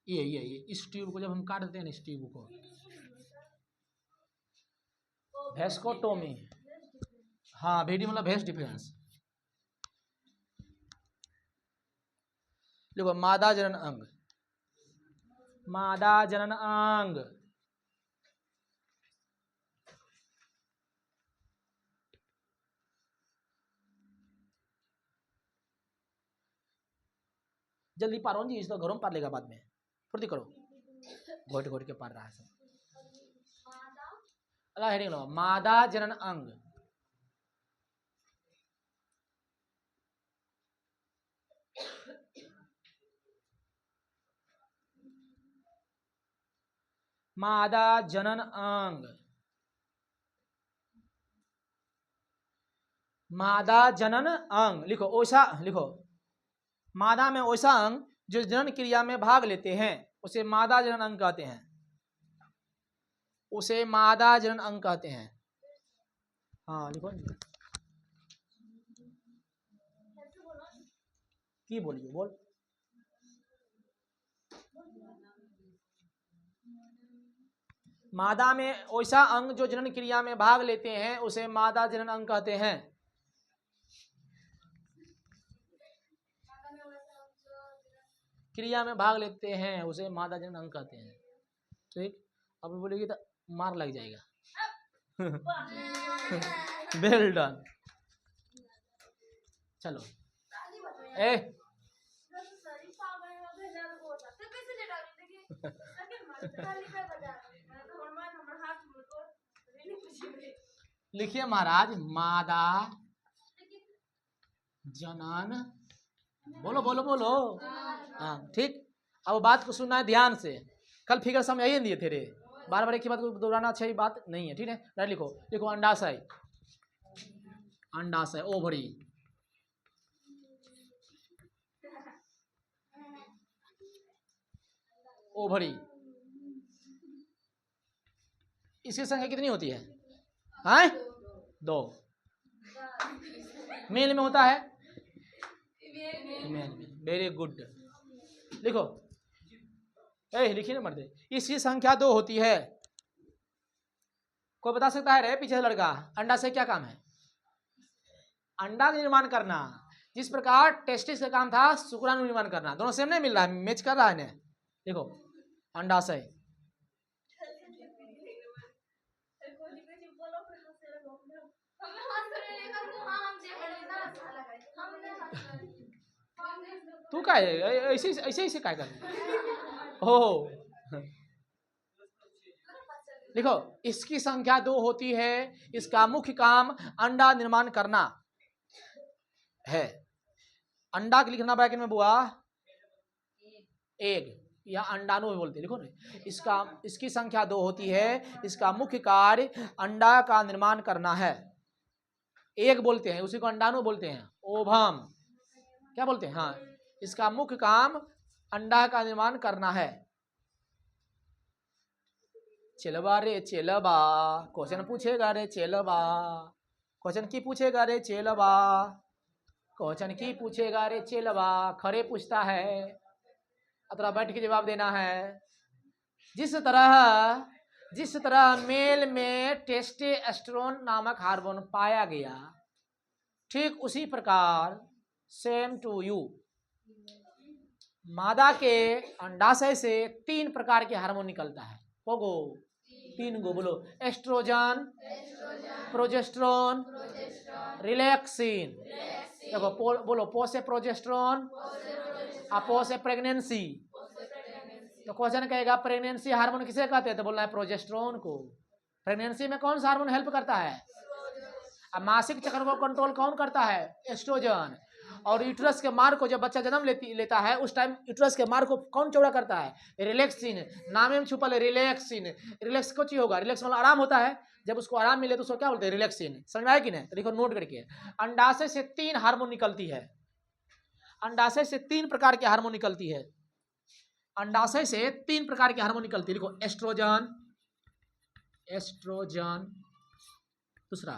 ये इस ट्यूब को जब हम काट देते हैं, इस ट्यूब को वेस्कोटोमी, हाँ भेडी मतलब भेस्ट डिफरेंस। देखो मादा जनन अंग, मादा जनन अंग, जल्दी पारो जी, इस तो घरों में पार लेगा बाद में, फुर्ती करो, घोट घोट के पार रहा है सब। अल्लाह हेडिंग लो, मादा जनन अंग, मादा जनन अंग, मादा जनन अंग लिखो, ओसा लिखो, मादा में ओसा अंग जो जनन क्रिया में भाग लेते हैं उसे मादा जनन अंग कहते हैं, उसे मादा जनन अंग कहते हैं। हाँ लिखो, की बोलिए, बोल। मादा में ऐसा अंग जो जनन क्रिया में भाग लेते हैं उसे मादा जनन अंग कहते हैं। क्रिया में भाग लेते हैं उसे मादा जनन अंग कहते हैं। ठीक, अब बोलेगी तो मार लग जाएगा। Well done. चलो ए लिखिए महाराज, मादा जनन, बोलो बोलो बोलो, हाँ ठीक। अब बात को सुनना है ध्यान से, कल फिगर समझ आइए दिए थे रे, बार बार एक ही बात को दोहराना अच्छी बात नहीं है, ठीक है। राइट लिखो, लिखो अंडाशय, अंडाशय ओवरी, ओवरी, इसकी संख्या कितनी होती है? हाँ 2। मेल में होता है, मेल में, वेरी गुड। लिखो, लिखिए ना मर्दे, इसकी संख्या 2 होती है। कोई बता सकता है रे पीछे लड़का, अंडा से क्या काम है? अंडा का निर्माण करना। जिस प्रकार टेस्टिस का काम था शुक्राणु निर्माण करना, दोनों सेम नहीं मिल रहा है, मैच कर रहा है ना। देखो अंडाशय, तू क्या है ऐसे ऐसे ऐसे क्या कर हो। देखो इसकी संख्या 2 होती है, इसका मुख्य काम अंडा निर्माण करना है। अंडा के लिखना ब्रैकेट में बुआ, एग या अंडाणु बोलते, लिखो ना। इसकी संख्या 2 होती है, इसका मुख्य कार्य अंडा का निर्माण करना है। एग बोलते हैं, उसी को अंडाणु बोलते हैं, ओवम क्या बोलते हैं, हाँ। इसका मुख्य काम अंडा का निर्माण करना है। चेलबा रे चेलबा, क्वेश्चन पूछेगा रे चेलबा, क्वेश्चन की पूछेगा रे चेलबा, क्वेश्चन की पूछेगा रे चेलबा, खरे पूछता है, अतरा बैठ के जवाब देना है। जिस तरह मेल में टेस्टोस्टेरोन नामक हार्मोन पाया गया, ठीक उसी प्रकार सेम टू यू, मादा के अंडाशय से 3 प्रकार के हार्मोन निकलता है। होगो 3 गो, बोलो, एस्ट्रोजन, प्रोजेस्टेरोन, रिलैक्सिन। देखो बोलो, पो से प्रोजेस्टेरोन, अपो से प्रेगनेंसी। तो क्वेश्चन कहेगा प्रेगनेंसी हार्मोन किसे कहते हैं, तो बोलना है प्रोजेस्टेरोन को। प्रेगनेंसी में कौन सा हार्मोन हेल्प करता है? अब मासिक चक्र को कंट्रोल कौन करता है? एस्ट्रोजन। और यूट्रस के मार्ग को जब बच्चा जन्म लेता है उस टाइम यूट्रस के मार्ग को कौन चौड़ा करता है? रिलैक्सिन। नाम में छुपल है रिलैक्सिन। रिलैक्स कुछ ही होगा, रिलैक्स मतलब आराम होता है, जब उसको आराम मिले तो उसको क्या बोलते हैं? रिलैक्सिन। समझ में आया कि नहीं? तो देखो नोट करके, अंडाशय से 3 हार्मोन निकलती है। अंडाशय से 3 प्रकार के हार्मोन निकलती है। अंडाशय से 3 प्रकार के हार्मोन निकलती है। लिखो एस्ट्रोजन, एस्ट्रोजन, दूसरा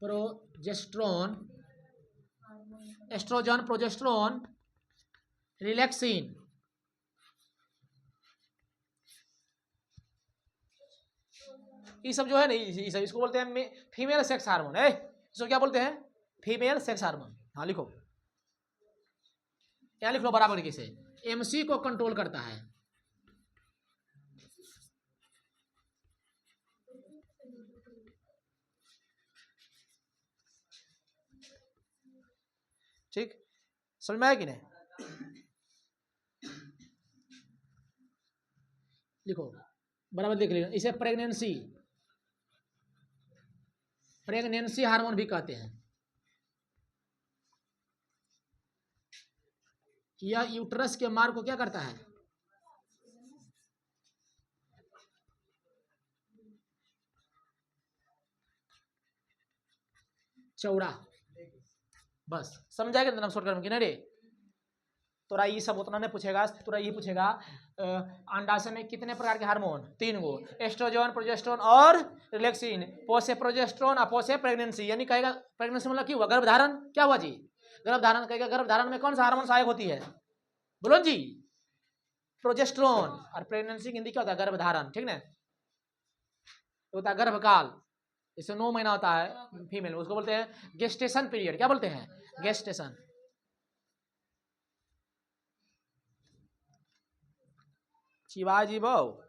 प्रोजेस्ट्रॉन, एस्ट्रोजन, प्रोजेस्ट्रॉन, रिलैक्सिन। ये सब जो है ना, ये सब इसको बोलते हैं फीमेल सेक्स हार्मोन है। इसको क्या बोलते हैं? Female sex hormone. हाँ लिखो, क्या लिख लो बराबर कैसे, एमसी को कंट्रोल करता है। ठीक, समझ में आया कि नहीं? लिखो बराबर देख लीजिए। इसे प्रेगनेंसी, प्रेगनेंसी हार्मोन भी कहते हैं। यह यूट्रस के मार्ग को क्या करता है? चौड़ा। बस समझा के नाम शॉर्टकट में कि नहीं रे? तोरा ये सब उतना नहीं पूछेगा, तोरा ये पूछेगा अंडाशय में कितने प्रकार के हार्मोन? 3 गो, एस्ट्रोजन, प्रोजेस्टेरोन और रिलैक्सिन। पोसे प्रोजेस्टेरोन, अपोसे प्रेगनेंसी। यानी कहेगा प्रेगनेंसी मतलब क्या हुआ? गर्भधारण। क्या हुआ जी? गर्भधारण। कहेगा गर्भधारण में कौन सा हार्मोन सहायक होती है? बोलो जी, प्रोजेस्टेरोन। और प्रेगनेंसी की हिंदी क्या होता है? गर्भधारण। ठीक ना, होता है गर्भकाल। इसे 9 महीना होता है फीमेल में, उसको बोलते हैं गेस्टेशन पीरियड। क्या बोलते हैं? गेस्टेशन। शिवाजी भाव,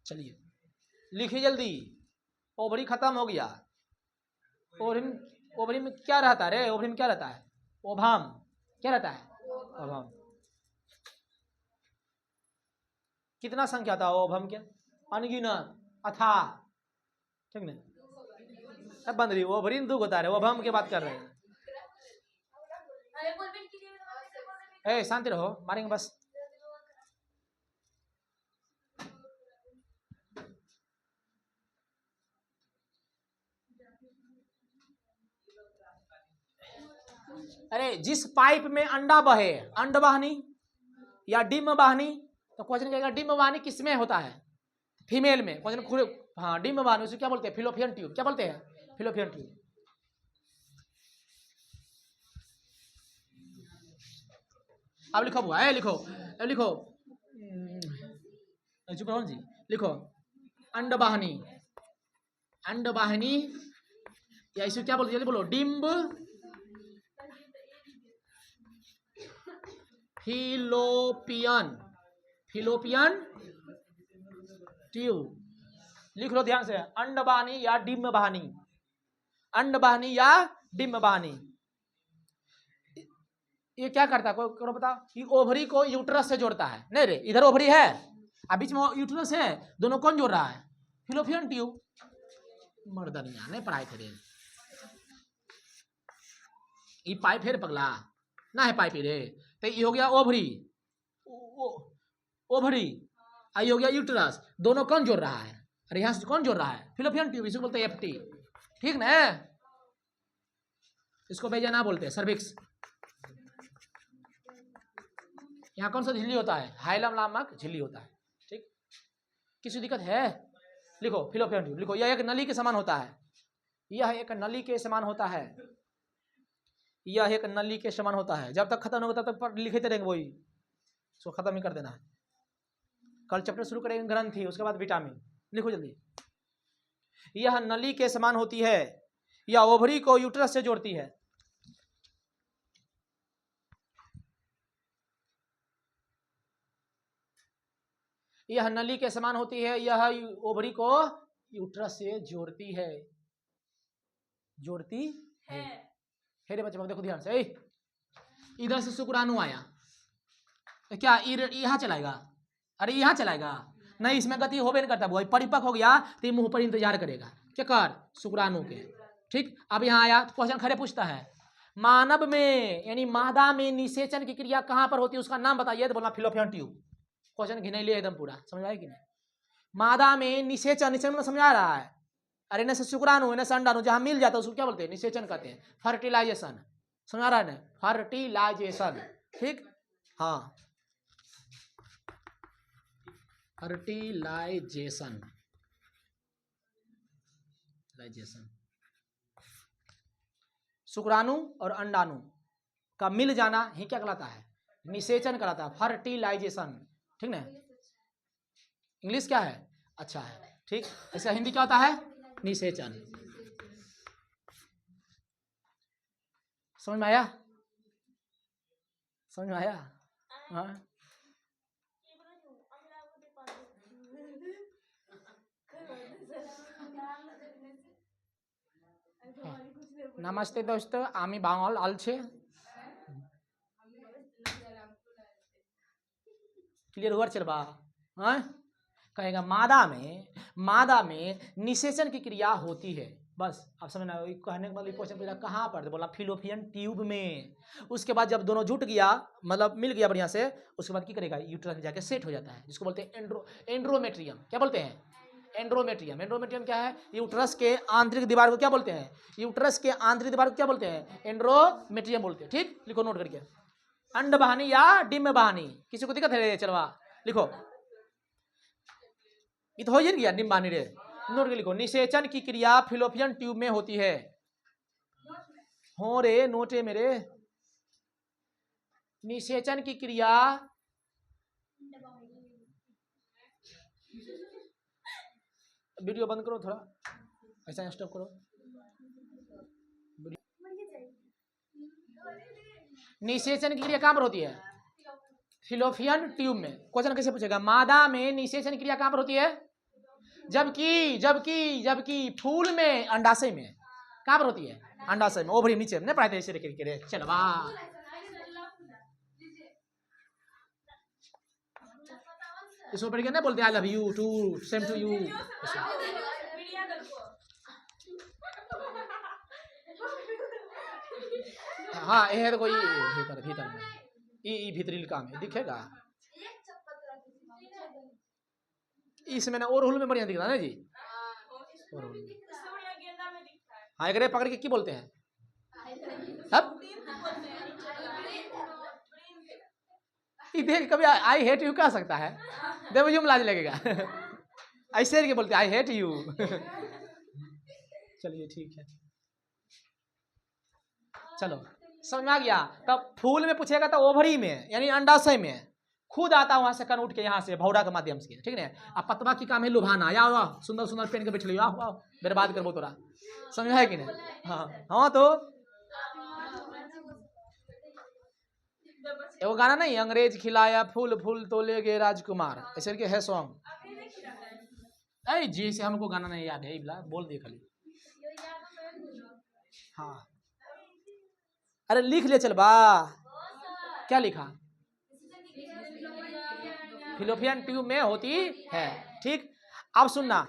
चलिए लिखिए जल्दी। ओवरी खत्म हो गया। ओवरी में क्या रहता है रे? ओवरी में क्या रहता है? ओभाम। क्या रहता है? ओभाम। कितना संख्या था ओभम के? अनगिनत, अथाह। ठीक ना, अब बंद रही। ओवरी में 2 होता है, ओभम की बात कर रहे हैं। ए शांति रहो, मारेंगे बस। अरे जिस पाइप में अंडा बहे, अंड वाहिनी या डिम्ब वाहिनी, तो क्वेश्चन कहेगा डिम्ब वाहिनी किसमें होता है? फीमेल में। क्वेश्चन हाँ, डिम्ब वाहिनी उसे क्या बोलते हैं? Fallopian tube. क्या बोलते हैं? Fallopian tube. अब लिखो बुआ, लिखो, अब लिखो चुप रहो जी। लिखो अंड वाहिनी, अंड वाहिनी या इसे क्या बोलते हैं? बोलो डिम्ब फिलोपियन, फिलोपियन ट्यूब। लिख लो ध्यान से, अंड वाहिनी या डिम्ब वाहिनी, अंड वाहिनी या डिम्ब वाहिनी। ये क्या करता है? कोई पता? कि ओवरी को यूट्रस से जोड़ता है। नहीं रे, इधर ओवरी है, अब बीच में यूट्रस है, दोनों कौन जोड़ रहा है? Fallopian tube. मर्दनिया ने पढ़ाई थे रे। ये पाइप है पगला ना, है पाइप रे। तो ये हो गया ओवरी, ओवरी। आई हो गया यूट्रस, दोनों कौन जोड़ रहा है? अरे यहां से कौन जोड़ रहा है? Fallopian tube. इसको बोलते हैं एफटी। ठीक ना, इसको बेजा ना बोलते हैं, सर्विक्स। यहाँ कौन सा झिल्ली होता है? हाइलम नामक झिल्ली होता है। ठीक, किसी दिक्कत है? लिखो फिलोपियन ट्यूब। लिखो यह एक नली के समान होता है, यह एक नली के समान होता है, यह एक नली के समान होता है। जब तक खत्म नहीं होता तब तक लिखते रहेंगे वही, इसको खत्म नहीं कर देना है। कल चैप्टर शुरू करेंगे ग्रंथि, उसके बाद विटामिन। लिखो जल्दी। यह नली के समान होती है, यह ओवरी को यूट्रस से जोड़ती है। यह नली के समान होती है, यह ओवरी को यूट्रस से जोड़ती है, जोड़ती है। रे बच्चे देखो ध्यान से, इधर से शुक्राणु आया तो क्या यहाँ चलाएगा? अरे यहाँ चलाएगा नहीं, इसमें गति होबे नहीं करता। वो परिपक्व हो गया तो मुंह पर इंतजार करेगा क्या कर? शुक्राणु के। ठीक, अब यहाँ आया तो क्वेश्चन खड़े पूछता है, मानव में यानी मादा में निषेचन की क्रिया कहाँ पर होती है? उसका नाम बताइए। तो बोलना फिलोपियन ट्यूब। क्वेश्चन घिनैले एकदम पूरा, समझ आया कि नहीं? मादा में निषेचन, निषेचन में समझा रहा है। अरे न से शुक्राणु न से अंडाणु जहां मिल जाता है उसको क्या बोलते हैं? निषेचन कहते हैं, फर्टिलाइजेशन। समझ रहा है ना? फर्टिलाइजेशन, ठीक। हाँ, फर्टिलाइजेशन, शुक्राणु और अंडाणु का मिल जाना ही क्या कहलाता है? निषेचन कहलाता है, फर्टिलाइजेशन, ठीक ना? इंग्लिश क्या है? अच्छा है, ठीक। इसका हिंदी क्या होता है? निषेचन। समझ में आया? समझ में आया? हाँ, नमस्ते दोस्तों, आमी बांगल आल छे। क्लियर हुआ चलबा? हाँ, कहेगा मादा में निषेचन की क्रिया होती है, बस आप समझना। कहने का मतलब क्वेश्चन पूछा कहाँ पर, बोला फिलोपियन ट्यूब में। उसके बाद जब दोनों जुट गया, मतलब मिल गया बढ़िया से, उसके बाद क्या करेगा? यूट्रस में जाके सेट हो जाता है, जिसको बोलते हैं एंड्रोमेट्रियम। क्या बोलते हैं? एंड्रोमेट्रियम। एंड्रोमेट्रियम क्या है? यूट्रस के आंतरिक दीवार को क्या बोलते हैं? यूट्रस के आंतरिक दीवार को क्या बोलते हैं? एंड्रोमेट्रियम बोलते हैं, ठीक। लिखो नोट करके, अंड बहानी या डिम्ब बहानी। किसी को दिक्कत है? चलवा लिखो, ये तो हो ही गया डिम्ब बहानी रे। नोट के लिखो, निषेचन की क्रिया फिलोपियन ट्यूब में होती है। हो रे नोटे मेरे, निषेचन की क्रिया वीडियो बंद करो थोड़ा, ऐसा स्टॉप करो। निषेचन की क्रिया कहां पर होती है? फिलोपियन ट्यूब में। क्वेश्चन कैसे पूछेगा? मादा में निषेचन क्रिया कहां पर होती है? जबकि जबकि जबकि फूल में, अंडाशय में। कहां पर होती है? अंडाशय में, ओवरी नीचे नहीं पढ़ाते ऐसे रे। चलो वाह, इसमें पढ़ के नहीं बोलते I love you too, same to you. हाँ, ये तो कोई भीतर भीतर में ई भीतरी काम है, दिखेगा इसमें ना। ओरहुल में बढ़िया दिखता है ना जी। हाँ, एक पकड़ के की बोलते हैं सब। देख कभी आई हेट यू कह सकता है? देखो यूं लाज लगेगा ऐसे के बोलते आई हेट यू चलिए ठीक है, चलो समझ में आ गया। तब फूल में पूछेगा तो ओवरी में यानी अंडाशय में खुद आता वहां से कन उठ के यहाँ से भौरा के माध्यम से, ठीक है। अब पतवा की काम है लुभाना, या सुंदर सुंदर पेन के बैठ लियो, आओ बर्बाद करबो तोरा, समझ है कि नहीं? हाँ हाँ, तो वो गाना नहीं, अंग्रेज खिलाया फूल फूल तो ले गए राजकुमार, ऐसे के है सॉन्ग। अरे जी से हमको गाना नहीं याद है, बोल दिए खाली। हाँ, अरे लिख ले चल बा, क्या लिखा? फिलोपियन ट्यूब में होती है, ठीक। अब सुनना,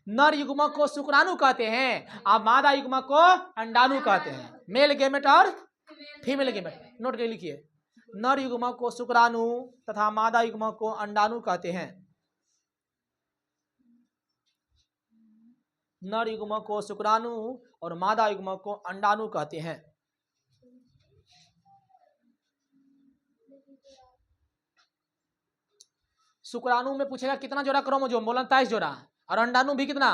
नर युग्मक को शुक्राणु कहते हैं और मादा युग्मक को अंडाणु कहते हैं। मेल गेमेट और फीमेल गेमेट, नोट के लिखिए। नर युग्मक को शुक्राणु तथा मादा युग्मक को अंडाणु कहते हैं। नर युग्मक को शुक्राणु और मादा युग्मक को अंडाणु कहते हैं। शुक्राणु में पूछेगा कितना जोड़ा क्रोमोसोम, बोला 23 जोड़ा, और अंडाणु भी कितना?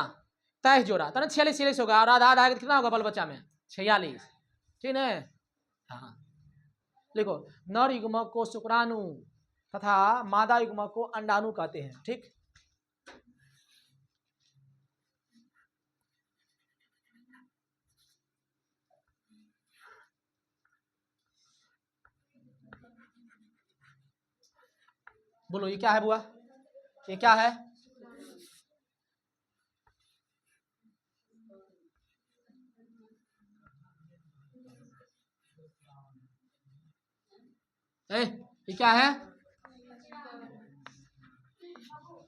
23 जोड़ा, तो 46 होगा, और आधा आधा कितना होगा बाल बच्चा में? 46, ठीक है। हाँ, देखो, नर युग्मक को शुक्राणु तथा मादा युग्मक को अंडाणु कहते हैं, ठीक। बोलो ये क्या है बुआ? ये क्या है? ये क्या है?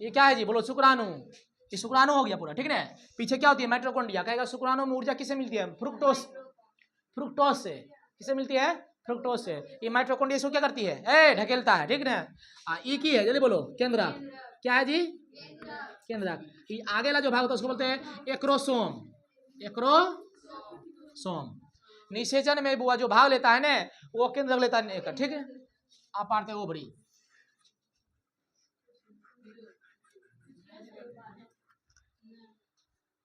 ये क्या है जी? बोलो शुक्राणु। ये शुक्राणु हो गया पूरा, ठीक है। पीछे क्या होती है? माइटोकॉन्ड्रिया। कहेगा शुक्राणु में ऊर्जा किससे मिलती है? फ्रुक्टोस, फ्रुक्टोस से। किससे मिलती है? फ्रुक्टोज से। ये माइटोकॉन्ड्रिया इसको क्या करती है, ए ढकेलता है, ठीक ना। ई की है, जल्दी बोलो, केंद्रक। क्या है जी, केंद्रक। ये आगे वाला जो भाग होता है उसको बोलते हैं एक्रोसोम, एक्रोसोम। निषेचन में बुआ जो भाग लेता है ना वो केंद्रक लेता है, ठीक है। अपार्थ ओवरी,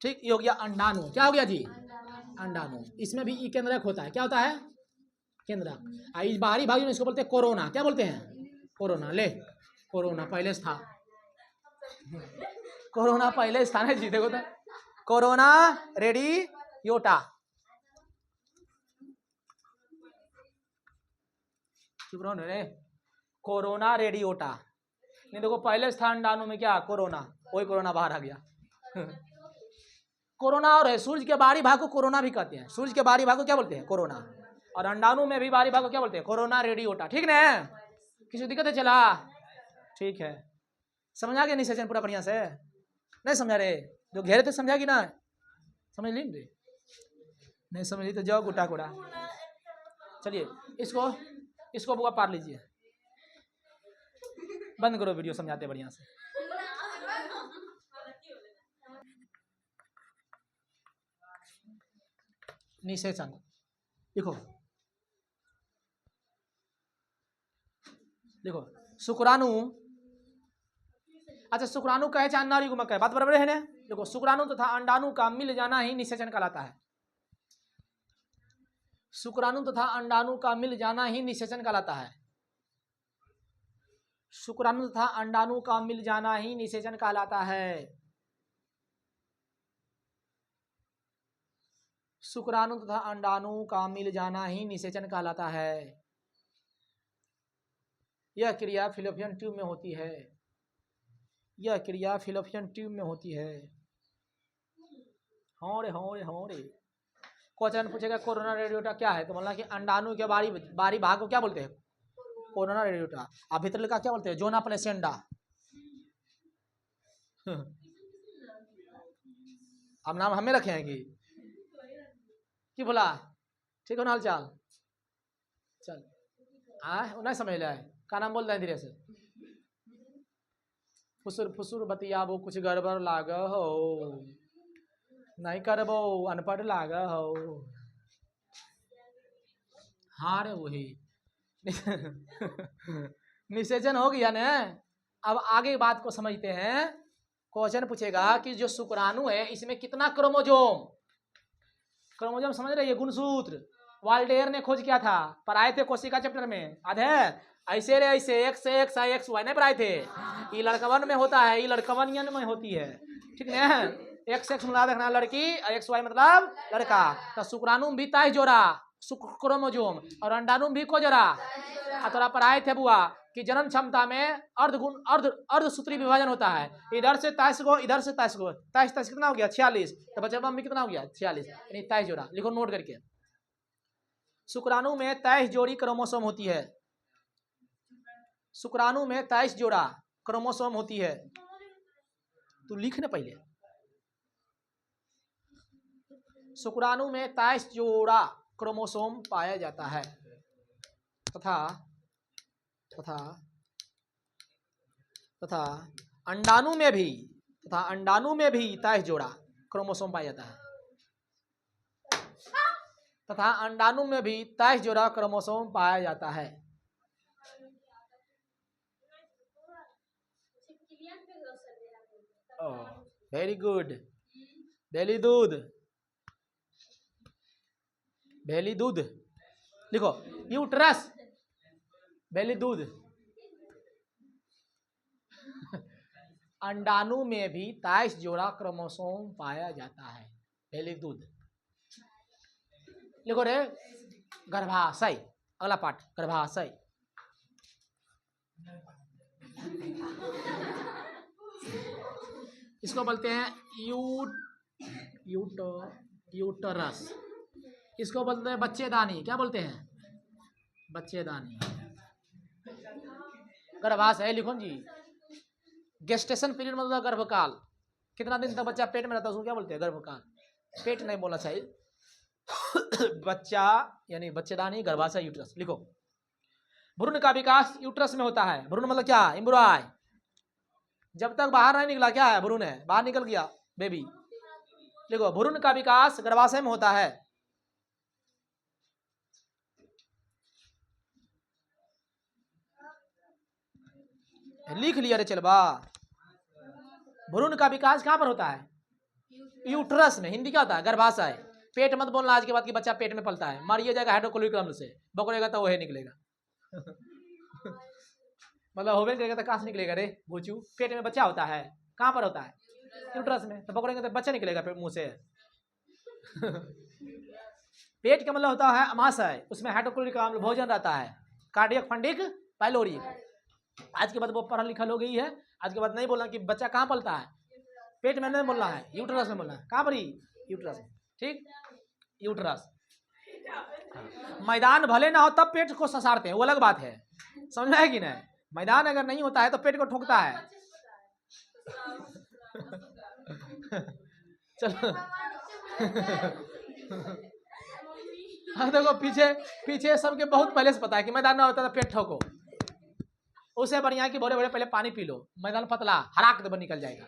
ठीक। ये हो गया अंडाणु, क्या हो गया जी, अंडाणु। इसमें भी ई केंद्रक होता है, क्या होता है, केंद्रक। इस बाहरी भाग इसको बोलते हैं कोरोना, क्या बोलते हैं, कोरोना। ले, कोरोना पहले था, कोरोना पहले स्थान है जी, देखो तो कोरोना रेडियोटा, चुप रहो रे, कोरोना रेडियोटा। नहीं देखो पहले स्थान अंडाणु में क्या, कोरोना, वही कोरोना बाहर आ गया। कोरोना और है, सूर्य के बाहरी भाग को कोरोना भी कहते हैं, सूर्य के बाहरी भाग को क्या बोलते हैं, कोरोना। और अंडाणु में भी बाहरी भाग को क्या बोलते हैं, कोरोना रेडियोटा, ठीक ना। किसी दिक्कत है, चला, ठीक है। समझ आ गया निषेचन पूरा बढ़िया से, नहीं समझा रे, जो घेरे थे समझा कि ना, समझ ली रे, नहीं समझ ली तो जाओ गुटा गुड़ा। चलिए इसको बुआ पार लीजिए, बंद करो वीडियो, समझाते बढ़िया से। निषेचन देखो, देखो शुक्राणु, अच्छा शुक्राणु कहे चाहे अंडाणु युग्मक है, बात बराबर है ना। देखो शुक्राणु तथा अंडाणु का मिल जाना ही निषेचन कहलाता है, शुक्राणु तथा अंडाणु का मिल जाना ही निषेचन कहलाता है, शुक्राणु तथा अंडाणु का मिल जाना ही निषेचन कहलाता है, शुक्राणु तथा अंडाणु का मिल जाना ही निषेचन कहलाता है। यह क्रिया फिलोपियन ट्यूब में होती है, यह क्रिया फिलोपियन ट्यूब में होती है। हाँ रे क्वेश्चन पूछेगा कोरोना रेडियोटा क्या है, तो बोलना कि अंडाणु के बाहरी भाग को क्या बोलते हैं, कोरोना रेडियोटा। अब भीतर का क्या बोलते हैं, जोना प्लेसेंडा। अब नाम हमें रखे हैं कि बोला, ठीक हो ना हाल चाल, चल नहीं समझ रहा है, का नाम बोल रहे हैं धीरे से। फुसुर फुसुर बतियाबो कुछ गड़बड़ लाग हो, नहीं करबो अनपढ़ लाग हो। हाँ रे वही निषेचन हो गया ना। अब आगे बात को समझते हैं। क्वेश्चन पूछेगा कि जो शुक्राणु है इसमें कितना क्रोमोजोम, क्रोमोजोम समझ रहे, ये गुणसूत्र वाल्डेयर ने खोज किया था, पढ़ाए थे कोशिका चैप्टर में, आधे ऐसे रे ऐसे एक्स वाई नहीं पढ़ाए थे। ये लड़कवन में होता है, ये लड़कवनियन में होती है, ठीक है। एक्स मिला देखना लड़की, एक्स वाई मतलब लड़का। तो शुक्राणु भी 23 जोड़ा क्रोमोजोम और अंडाणु भी को जोड़ा। थोड़ा पढ़ाए थे बुआ कि जनन क्षमता में अर्धसूत्री विभाजन होता है, इधर से 23 को, इधर से 23 को, 23 कितना हो गया 46, तो बच्चा में कितना हो गया 46, यानी 23 जोड़ा। लिखो नोट करके, शुक्राणु में 23 जोड़ी क्रोमोसोम होती है, शुक्राणु में 23 जोड़ा क्रोमोसोम होती है। तो लिखने पहले, शुक्राणु में 23 जोड़ा क्रोमोसोम पाया जाता है तथा तथा तथा अंडाणु में भी 23 जोड़ा क्रोमोसोम पाया जाता है, तथा अंडाणु में भी 23 जोड़ा क्रोमोसोम पाया जाता है। Very good. बेली दूध लिखो, यूट्रस बेली दूध। अंडाणु में भी 23 जोड़ा क्रोमोसोम पाया जाता है, बेली दूध। लिखो रे गर्भाशय, अगला पाठ गर्भाशय। इसको बोलते हैं यूटरस, इसको बोलते हैं बच्चेदानी। क्या बोलते हैं, बच्चेदानी। गर्भाशय लिखो जी, गेस्टेशन पीरियड मतलब गर्भकाल, कितना दिन तक बच्चा पेट में रहता है उसको क्या बोलते हैं, गर्भकाल। पेट नहीं बोलना चाहिए, बच्चा यानी बच्चेदानी, गर्भाशय, यूट्रस। लिखो, भ्रूण का विकास यूट्रस में होता है। भ्रूण मतलब क्या? एम्ब्रियो। जब तक बाहर नहीं निकला क्या है? भ्रूण है, बाहर निकल गया बेबी। देखो, भ्रूण का विकास गर्भाशय में होता है। लिख लिया रे चलबा। भ्रूण का विकास कहां पर होता है? यूट्रस में। हिंदी क्या होता है? गर्भाशय। पेट मत बोलना आज के बाद कि बच्चा पेट में पलता है, मरिए जाएगा हाइड्रोक्लोरिक अम्ल से, बकरेगा तो वही निकलेगा। मतलब होवे करेगा तो कहां से निकलेगा रे भूचू? पेट में बच्चा होता है, कहां पर होता है? यूट्रस में। तो पकड़ेंगे तो बच्चा निकलेगा मुंह से। पेट का मतलब होता है अमाशय, उसमें हाइड्रोक्लोरिक अम्ल भोजन रहता है। Cardiac, fundic, pyloric. आज के बाद वो पढ़ा लिखा हो गई है, आज के बाद नहीं बोलना कि बच्चा कहां पलता है। पेट में नहीं बोलना है, यूट्रस में बोलना है। कहां पर? यूट्रस में। ठीक, यूट्रस। मैदान भले ना हो तब पेट को ससारते हैं, वो अलग बात है, समझ में है कि नहीं? मैदान अगर नहीं होता है तो पेट को ठोकता है। चलो। हाँ देखो, पीछे पीछे सबके बहुत पहले से पता है कि मैदान ना होता तो पेट ठोको। उससे बढ़िया कि बोले बोले पहले पानी पी लो, मैदान पतला हराक दबा निकल जाएगा।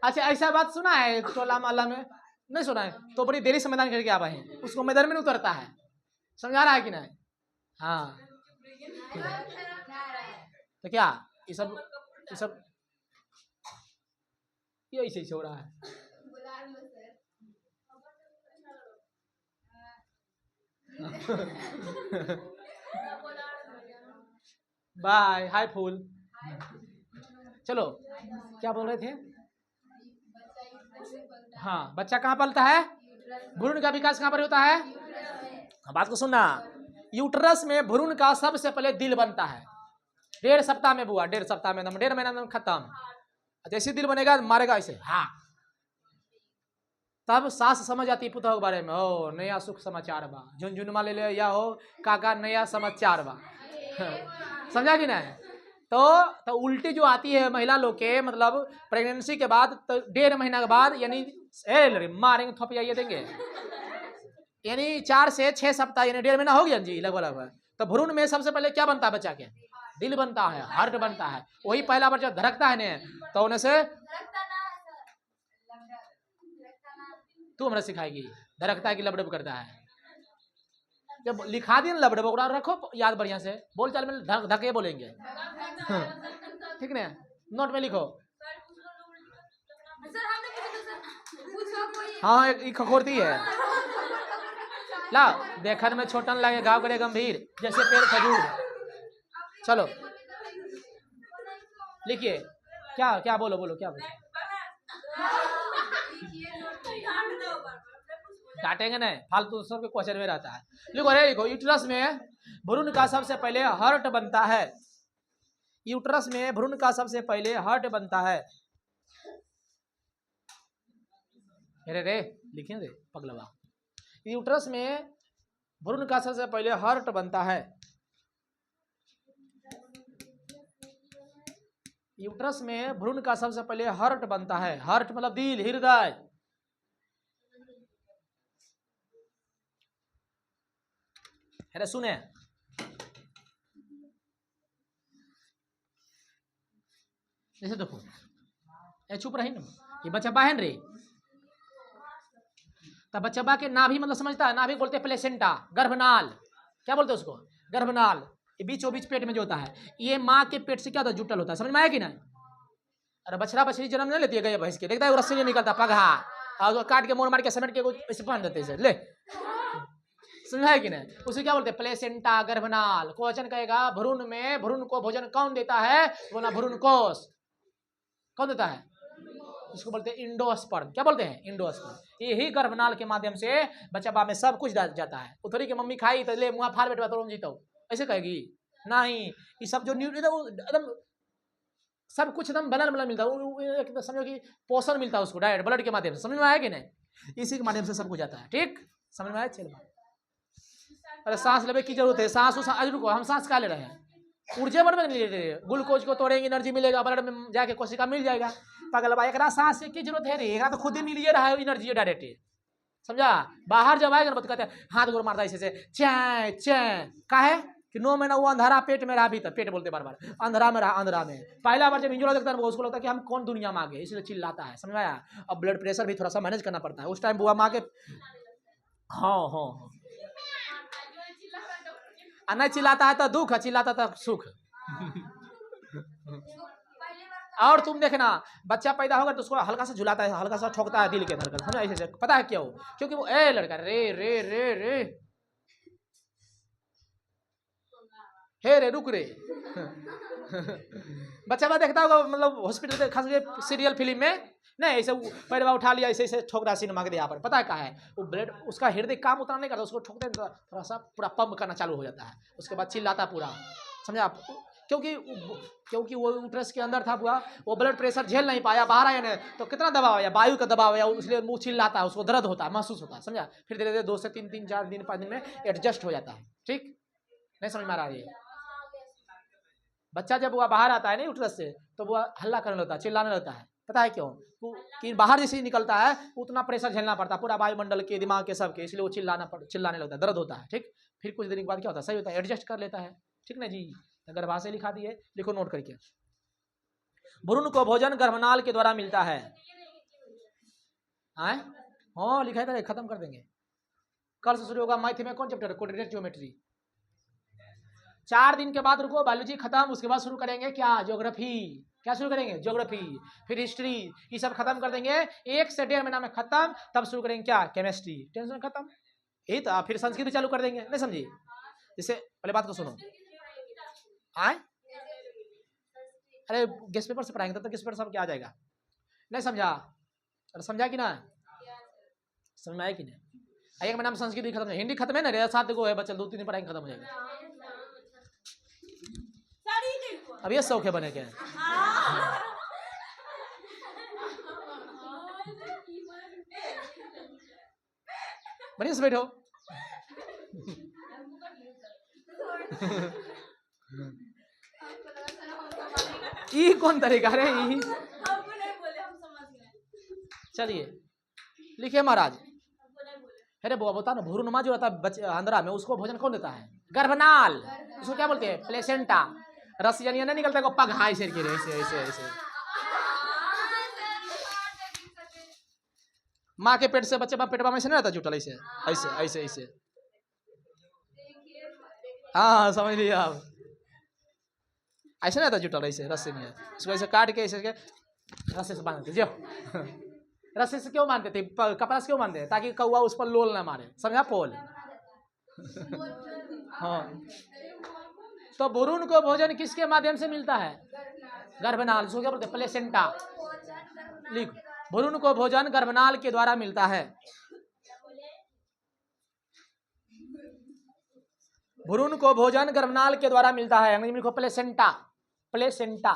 अच्छा, ऐसा बात सुना है टोला मोहल्ला में? नहीं सुना है तो बड़ी देरी से मैदान खेल के आ रहे हैं, उसको मैदान में नहीं उतरता है। समझा रहा है कि नहीं? हाँ, तो क्या ये सब ये ऐसे हो रहा है। बाय, हाय फूल। चलो, क्या बोल रहे थे? हाँ, बच्चा कहाँ पलता है? भ्रूण का विकास कहाँ पर होता है? बात को सुनना, यूट्रस में भ्रूण का सबसे पहले दिल बनता है। 1.5 सप्ताह में बुआ, 1.5 सप्ताह में, 1.5 महीना में खत्म। जैसे दिल बनेगा मारेगा ऐसे, हाँ। तब सास समझ आती पुतह के बारे में, ओ नया सुख समाचार बा, झुनझुनमा ले ले या हो काका नया समाचार बा। समझा कि नहीं? तो उल्टी जो आती है महिला लोग के, मतलब प्रेगनेंसी के बाद तो 1.5 महीना के बाद, यानी मारेंगे थपिया देंगे, यानी 4 से 6 सप्ताह, यानी 1.5 महीना हो गया जी लगभग। तो भ्रूण में सबसे पहले क्या बनता है बच्चा के? दिल बनता है, हार्ट बनता है। वही पहला बार जब धड़कता है ने, तो उन्हें से तू हमें सिखाएगी धड़कता है कि लबड़ब करता है। जब लिखा दिए ना लबड़ब, रखो याद बढ़िया से, बोल चाल में धके बोलेंगे। ठीक ना, नोट में लिखो। हाँ, एक खखोरती है ला, देखन में छोटन लगे, घाव करे गंभीर, जैसे पेड़ खजूर। चलो लिखिए, क्या क्या बोलो बोलो, क्या बोलो? डांटेंगे नहीं, फालतू सबके क्वेश्चन में रहता है। लिखो रे, लिखो, यूट्रस में भ्रूण का सबसे पहले हार्ट बनता है। यूट्रस में भ्रूण का सबसे पहले हार्ट बनता है। अरे रे लिखे रे पगलवा। यूट्रस में भ्रूण का सबसे पहले हार्ट बनता है। यूट्रस में भ्रूण का सबसे पहले हार्ट बनता है। हार्ट मतलब दिल, हृदय। अरे सुने, जैसे देखो, चुप रही ना, ये बच्चा बहन रे, तब बच्चा बा के नाभि मतलब समझता है? नाभि बोलते हैं प्लेसेंटा, गर्भनाल। क्या बोलते हैं उसको? गर्भनाल। ये बीचों बीच पेट में जो होता है, ये माँ के पेट से क्या होता है? जुटल होता है। समझ में आया कि नहीं? अरे बछड़ा बछड़ी जन्म नहीं लेती है गई भैंस के, देखता है रस्सी में निकलता पगहा, और काट के मोड़ मार के समेट के ऐसे पहन देते हैं ले। समझा है कि नहीं? उसे क्या बोलते हैं? प्लेसेंटा, गर्भनाल। क्वेश्चन कहेगा भ्रूण में, भ्रूण को भोजन कौन देता है? बोला भ्रूण कोष। कौन देता है? इसको बोलते हैं इंडोस्पर्म। क्या बोलते हैं? इंडोस्पर्म। यही गर्भनाल के माध्यम से बच्चा बा में सब कुछ जाता है। उतरी की मम्मी खाई तो ले मुँह फाड़ बैठवा तो जीतो, ऐसे कहेगी नहीं। ये सब जो एकदम सब कुछ एकदम बनल बनल मिलता है, समझो कि पोषण मिलता है उसको डायरेक्ट ब्लड के माध्यम से। समझ में आया कि नहीं? इसी के माध्यम से सब कुछ जाता है। ठीक, समझ में आया? चल, अरे सांस लेने की जरूरत है, सांस रुको, हम सांस क्या ले रहे हैं? ऊर्जा बढ़ में नहीं ले रहे, ग्लूकोज को तोड़ेंगे एनर्जी मिलेगा, ब्लड में जाके कोशिका मिल जाएगा। पागल बा, एकरा सांस की जरूरत है रे, एकरा तो खुद ही मिलिए रहा है एनर्जी डायरेक्ट, समझा। बाहर जब आएगा ना कहते हैं हाथ गोर मारता ऐसे चाय चाय, का है कि 9 महीना वो अंधारा पेट में रहा, भीतर पेट बोलते बार बार, अंधरा में रहा, अंधरा में। पहला बार जब इंजोला देखता है उसको लगता है कि हम कौन दुनिया में आ गए, इसलिए चिल्लाता है, समझ आया। अब ब्लड प्रेशर भी थोड़ा सा मैनेज करना पड़ता है उस टाइम, बुआ माँ के हाँ नहीं चिल्लाता है तो दुख, चिल्लाता तो सुख। और तुम देखना बच्चा पैदा होगा तो उसको हल्का सा झुलाता है, हल्का सा ठोकता है दिल के धड़कन, समझो ऐसे, पता है क्यों? क्योंकि वो ए लड़का रे रे रे रे हे रे रुक रे। बच्चा बा देखता होगा मतलब हॉस्पिटल के खास सीरियल फिल्म में, नहीं ऐसे पैरवा उठा लिया ऐसे ऐसे ठोक रहा सिनेमा के दिया पर, पता है क्या है वो ब्लड, उसका हृदय काम उतना नहीं करता, उसको ठोकते थोड़ा सा पूरा पंप करना चालू हो जाता है, उसके बाद चिल्लाता पूरा, समझा आप। क्योंकि वो यूट्रस के अंदर था बुआ, वो ब्लड प्रेशर झेल नहीं पाया, बाहर आया नहीं तो कितना दबाव आया, वायु का दबाव आया, इसलिए मुँह चिल्लाता है, उसको दर्द होता है, महसूस होता है, समझा। फिर धीरे धीरे 2 से 3 4 दिन 5 दिन में एडजस्ट हो जाता है, ठीक नहीं समझ में आ रही है। बच्चा जब वो बाहर आता है ना यूट्रस से तो वो हल्ला करने लगता है, चिल्लाने लगता है, पता है क्यों? कि बाहर जैसे ही निकलता है उतना प्रेशर झेलना पड़ता है पूरा वायुमंडल के, दिमाग के, सबके, इसलिए वो चिल्लाने लगता है, दर्द होता है, ठीक। फिर कुछ दिन के बाद क्या होता है, सही होता है, एडजस्ट कर लेता है, ठीक ना जी। गर्भाशय लिखा दिए, लिखो नोट करके। भ्रूण को भोजन गर्भनाल के द्वारा मिलता है। हाँ लिखा है, खत्म कर देंगे, कल से शुरू होगा मैथ में कौन चैप्टर? Coordinate geometry. 4 दिन के बाद रुको, बायोलॉजी खत्म, उसके बाद शुरू करेंगे क्या? ज्योग्राफी। क्या शुरू करेंगे? ज्योग्राफी, फिर हिस्ट्री, ये सब खत्म कर देंगे, 1 से 1.5 महीना में खत्म, तब शुरू करेंगे क्या? केमिस्ट्री। टेंशन खत्म, यही तो। फिर संस्कृत चालू कर देंगे, नहीं समझी? जैसे पहले बात को सुनो, आए अरे गेस्ट पेपर से पढ़ाएंगे तो गेस्ट पेपर सब क्या आ जाएगा, नहीं समझा? अरे समझा कि ना, समझ में आया कि नहीं? 1 महीना में संस्कृत भी खत्म है, हिंदी खत्म है ना, 7 को है बच्चा, 2-3 दिन पढ़ाएंगे खत्म हो जाएगा। अब ये शौक है बने के, बढ़िया से बैठो। ये कौन तरीका रे? चलिए लिखिए महाराज। अरे बुआ बता ना, भ्रूणमा जो रहता है बच्चे आंध्रा में, उसको भोजन कौन देता है? गर्भनाल। उसको क्या बोलते हैं? प्लेसेंटा। रस यानी नहीं निकलता है पग, हाँ ऐसे ऐसे ऐसे ऐसे। माँ के पेट से बच्चे पेटवा में से नहीं रहता जुटल, ऐसे ऐसे ऐसे ऐसे। हाँ समझ लिया आप, ऐसे नहीं रहता जुटल, ऐसे रस्सी में उसको ऐसे काट के ऐसे रस्सी से बांधते जो। रस्सी से क्यों बांधते थे? कपड़ा से क्यों बांधते हैं? ताकि कौवा उस पर लोल ना मारे, समझा? पोल। हाँ तो भ्रूण को भोजन किसके माध्यम से मिलता है? गर्भनाल। इसको क्या बोलते हैं? प्लेसेंटा। लिख, भ्रूण को भोजन गर्भनाल के द्वारा मिलता है। भ्रूण को भोजन गर्भनाल के द्वारा मिलता है, अंग्रेजी में लिखो प्लेसेंटा। प्लेसेंटा।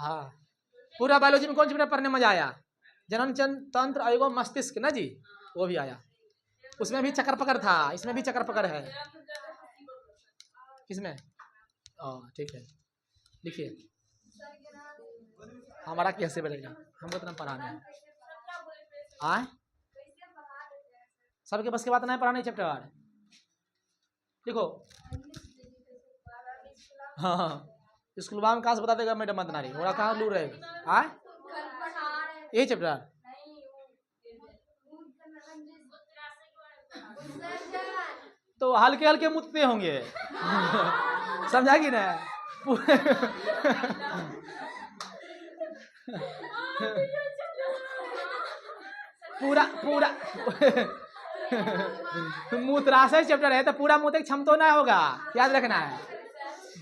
हाँ पूरा बायोलॉजी में कौन सी पढ़ने मजा आया? जनन तंत्र एवं मस्तिष्क ना जी, वो भी आया, उसमें भी चक्कर पकड़ था, इसमें भी चक्कर पकड़ है। किसमें? ठीक है लिखिए। हमारा कैसे बनेगा, हमको इतना पढ़ाना है। आए सबके बस की बात नहीं, पढ़ाना चैप्टर लिखो। हाँ स्कूल में कहाँ से बता देगा मैडम मतनारी, और कहाँ लू रहेगा? आए यही चैप्टर। तो हल्के हल्के मुतते होंगे। समझा कि ना? पूरा पूरा मूत्राशय चैप्टर है तो पूरा मुँह तक क्षमता ना होगा, याद रखना है।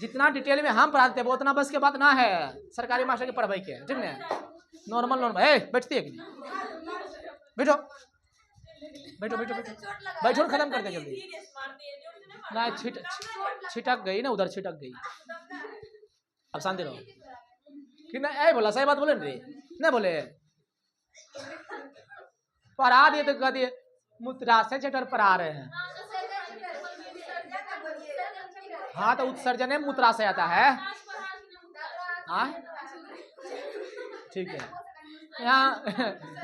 जितना डिटेल में हम पढ़ाते हैं वो उतना बस के बात ना है सरकारी मास्टर के पढ़ाई के, ठीक है? नॉर्मल नॉर्मल बैठती है कि नहीं? बैठो बैठो बैठो बैठो बैठो, खत्म कर दे जल्दी। ना छिटक गई ना, उधर छिटक गई। अब शांति रहो, ठीक ना? ऐ बोला सही बात बोले रे, नहीं बोले पढ़ा दिए तो कह दिए मूत्राशय चैप्टर पढ़ा रहे हैं। हाँ तो उत्सर्जन में मूत्राशय आता है। ठीक है। यहाँ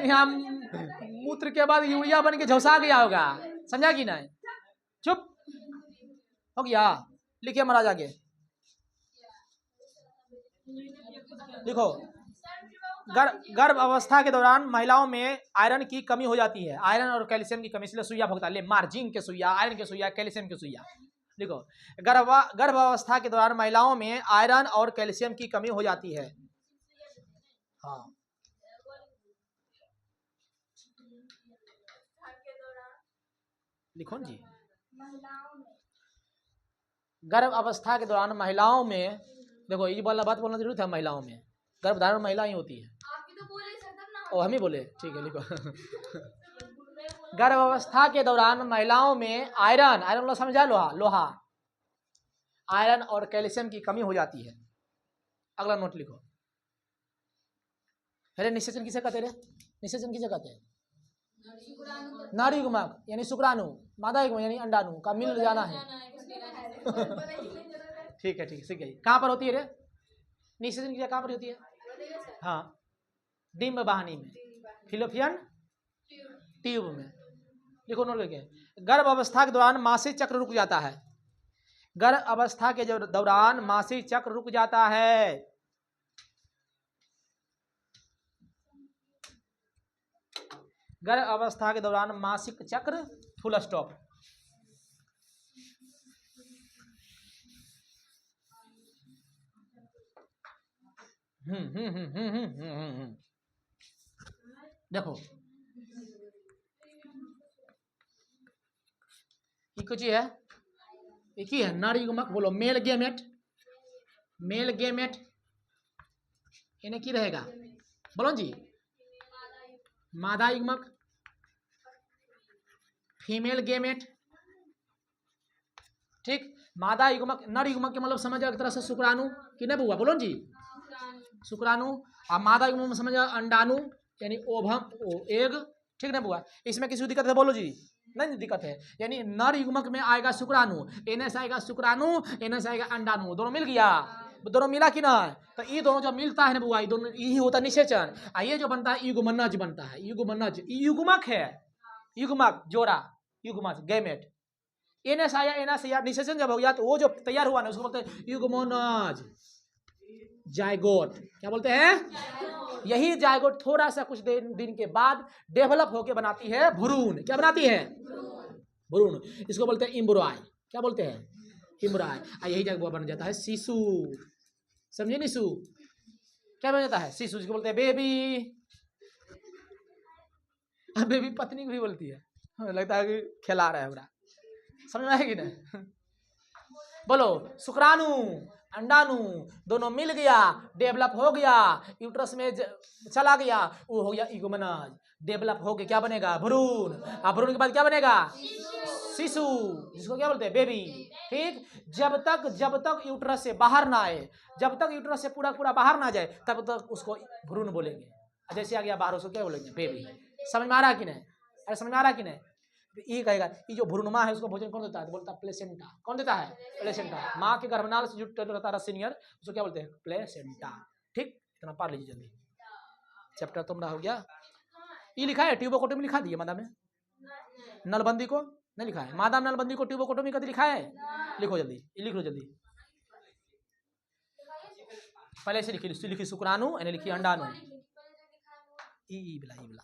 यहाँ मूत्र के बाद यूरिया बन के झोसा गया होगा, समझा कि नहीं? चुप हो गया। लिखिए महाराज आगे लिखो। गर्भ अवस्था के दौरान महिलाओं में आयरन की कमी हो जाती है, आयरन और कैल्शियम की कमी, इसलिए सुइया भुगता ले मार, जिंक के सुइया, आयरन के सुइया, कैल्शियम के सुइया। लिखो, गर्भ अवस्था के दौरान महिलाओं में आयरन और कैल्शियम की कमी हो जाती है। हाँ, लिखो जी। गर्भ अवस्था के दौरान महिलाओं में, देखो ये वाला बात बोलना जरूरी था, महिलाओं में गर्भधारण महिला ही होती है। ओ हम ही बोले, ठीक है लिखो। गर्भ अवस्था के दौरान महिलाओं में आयरन, आयरन लोग समझा, लोहा, लोहा, आयरन और कैल्शियम की कमी हो जाती है। अगला नोट लिखो। अरे निषेचन किसे कहते रे? निषेचन किसे कहते हैं? नाड़ी युग्मक यानी शुक्राणु, मादा युग्मक यानी अंडाणु का मिल जाना है। ठीक है, ठीक है, सीख गई। कहाँ पर होती है रे निषेचन क्रिया? कहाँ पर होती है? हाँ, डिम्ब वाहिनी में, फिलोपियन ट्यूब में। लिखो नोट करके। गर्भ अवस्था के दौरान मासिक चक्र रुक जाता है। गर्भ अवस्था के दौरान मासिक चक्र रुक जाता है। गर्भ अवस्था के दौरान मासिक चक्र, फुल स्टॉप। देखो ये कुछ है, एक ही है नाड़ी युग्मक। बोलो मेल गेमेट, मेल गेमेट इन्हें की रहेगा? बोलो जी। मादा युग्मक, फीमेल गेमेट। ठीक, मादा युग्मक, नर युग्मक के मतलब समझ एक तरह से शुक्राणु कि नहीं बुआ? बोलो जी, शुक्राणु। और मादा युग्मक में समझ अंडाणु यानी ओभम, एग। ठीक ना बुआ? इसमें किसी दिक्कत है? बोलो जी। नहीं दिक्कत है। यानी नर युग्मक में आएगा शुक्राणु, एने से आएगा शुक्राणु, एने से आएगा अंडाणु, दोनों मिल गया। दोनों मिला कि ना? तो ये दोनों जब मिलता है ना बुआ, ये दोनों यही होता है निषेचन। ये जो बनता है युग्मनज बनता है, युग्मनज, युग्मक है, युग्मक जोड़ा, युग्मज गैमेट। एने से आया, एना से आया, निषेचन जब हो गया तो वो जो तैयार हुआ ना उसको बोलते हैं युग्मनज, जायगोट। क्या बोलते हैं? यही जायगोट थोड़ा सा कुछ दिन के बाद डेवलप होके बनाती है भ्रूण। क्या बनाती है? भ्रूण। इसको बोलते हैं इम्ब्रॉय। क्या बोलते हैं? इम्ब्रॉय। यही जगह बन जाता है शिशु। समझे निशु? क्या बन जाता है? शिशु, जिसको बोलते हैं बेबी। बेबी पत्नी को भी बोलती है, लगता है कि खिला रहा है पूरा। समझ में आएगी ना? बोलो शुक्राणु अंडाणु दोनों मिल गया, डेवलप हो गया, यूट्रस में चला गया, वो हो गया युग्मनज। डेवलप हो गया, क्या बनेगा? भ्रूण। अब भ्रूण के बाद क्या बनेगा? शिशु, जिसको क्या बोलते हैं? बेबी। ठीक, जब तक यूट्रस से बाहर ना आए, जब तक यूट्रस से पूरा बाहर ना जाए, तब तक उसको भ्रूण बोलेंगे। जैसे आ गया बाहर, उसको क्या बोलेंगे? बेबी। समझ में आ रहा कि नहीं? अरे समझ में आ रहा कि नहीं? ये कहेगा ये जो भ्रूणमा है उसको भोजन कौन देता है? तो बोलता है प्लेसेंटा। कौन देता है? प्लेसेंटा। माँ के गर्भनाल से जो रहता है सीनियर, उसको क्या बोलते हैं? प्लेसेंटा। ठीक, इतना पढ़ लीजिए जल्दी। चैप्टर तुम्हारा हो गया। ये लिखा है ट्यूबोकोटोमी, लिखा दिए मादा में। नलबंदी को नहीं लिखा है, मादा में नलबंदी को ट्यूबोकोटोमी का लिखा है। लिखो जल्दी, ये लिख लो जल्दी। पहले से लिखी शुक्राणु यानी लिखी अंडाणु। ई बिला, ई बिला।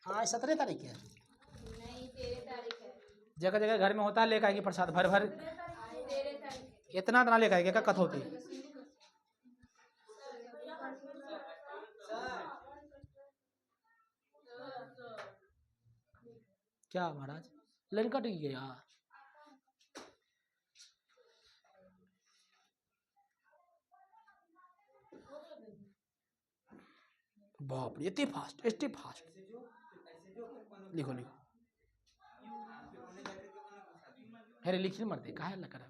हाँ 17 तारीख है। नहीं 13 तारीख है। जगह जगह घर में होता है, लेकर आएंगे प्रसाद भर भर। इतना इतना लेकर आएंगे क्या कथ होती? क्या महाराज लाइन कट गया? बाप रे, इतनी फास्ट, इतनी फास्ट। लिखो लिखो। अरे लिखिए मरते काहे लग रहा है?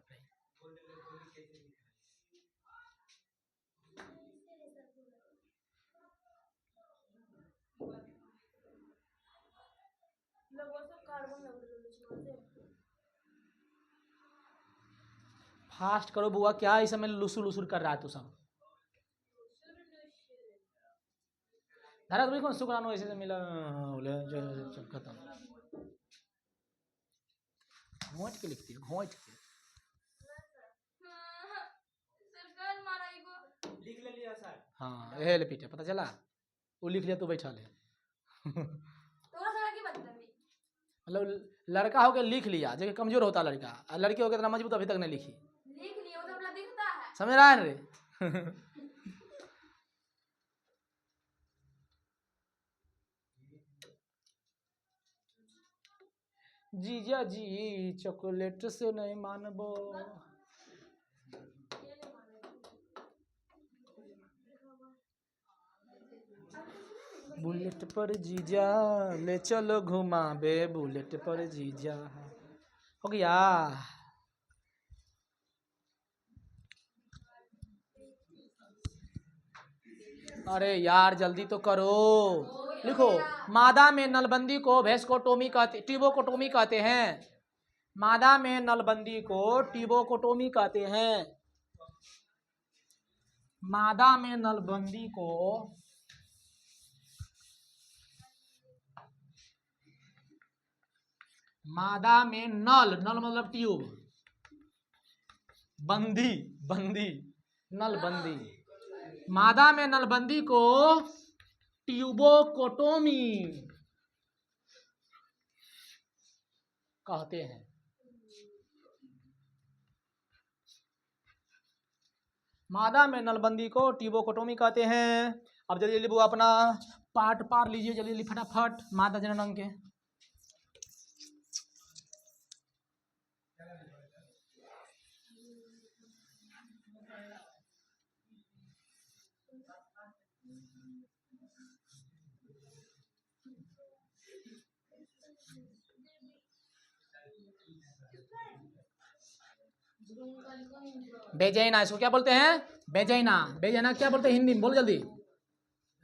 फास्ट करो बुआ, क्या इस समय लुसुर लुसुर कर रहा है तू सब। धारा तुम्हें कौन शुक्रानो ऐसे मिला बोले खत्म। घोंट के लिखती है, घोंट के। लिख ले लिया सर। हाँ ये ले पीटे, पता चला वो लिख लिया, तू बैठा ले। मतलब लड़का हो के लिख लिया, जो कमजोर होता लड़का, और लड़की हो के इतना मजबूत अभी तक नहीं लिखी। लिख लिया तो अपना दिखता है, समझ रहा है ना रे। जीजा जी चॉकलेट से नहीं मानबो। बुलेट पर जीजा ले चलो घुमाबे, बुलेट पर जीजा। हो गया। अरे यार जल्दी तो करो। लिखो, मादा में नलबंदी को भेस्कोटोमी कहते, ट्यूबोकोटोमी कहते हैं। मादा में नलबंदी को ट्यूबोकोटोमी कहते हैं। मादा में नलबंदी को मादा में नल, नल मतलब ट्यूब, बंदी, बंदी, नलबंदी। मादा में नलबंदी को ट्यूबोकोटोमी कहते हैं। मादा में नलबंदी को ट्यूबोकोटोमी कहते हैं। अब जल्दी जल्दी वो अपना पाठ पार लीजिए, जल्दी जल्दी फटाफट मादा जननांग के। बेजैना, इसको क्या बोलते हैं? बेजैना। बेजैना क्या बोलते हैं हिंदी में? बोल जल्दी।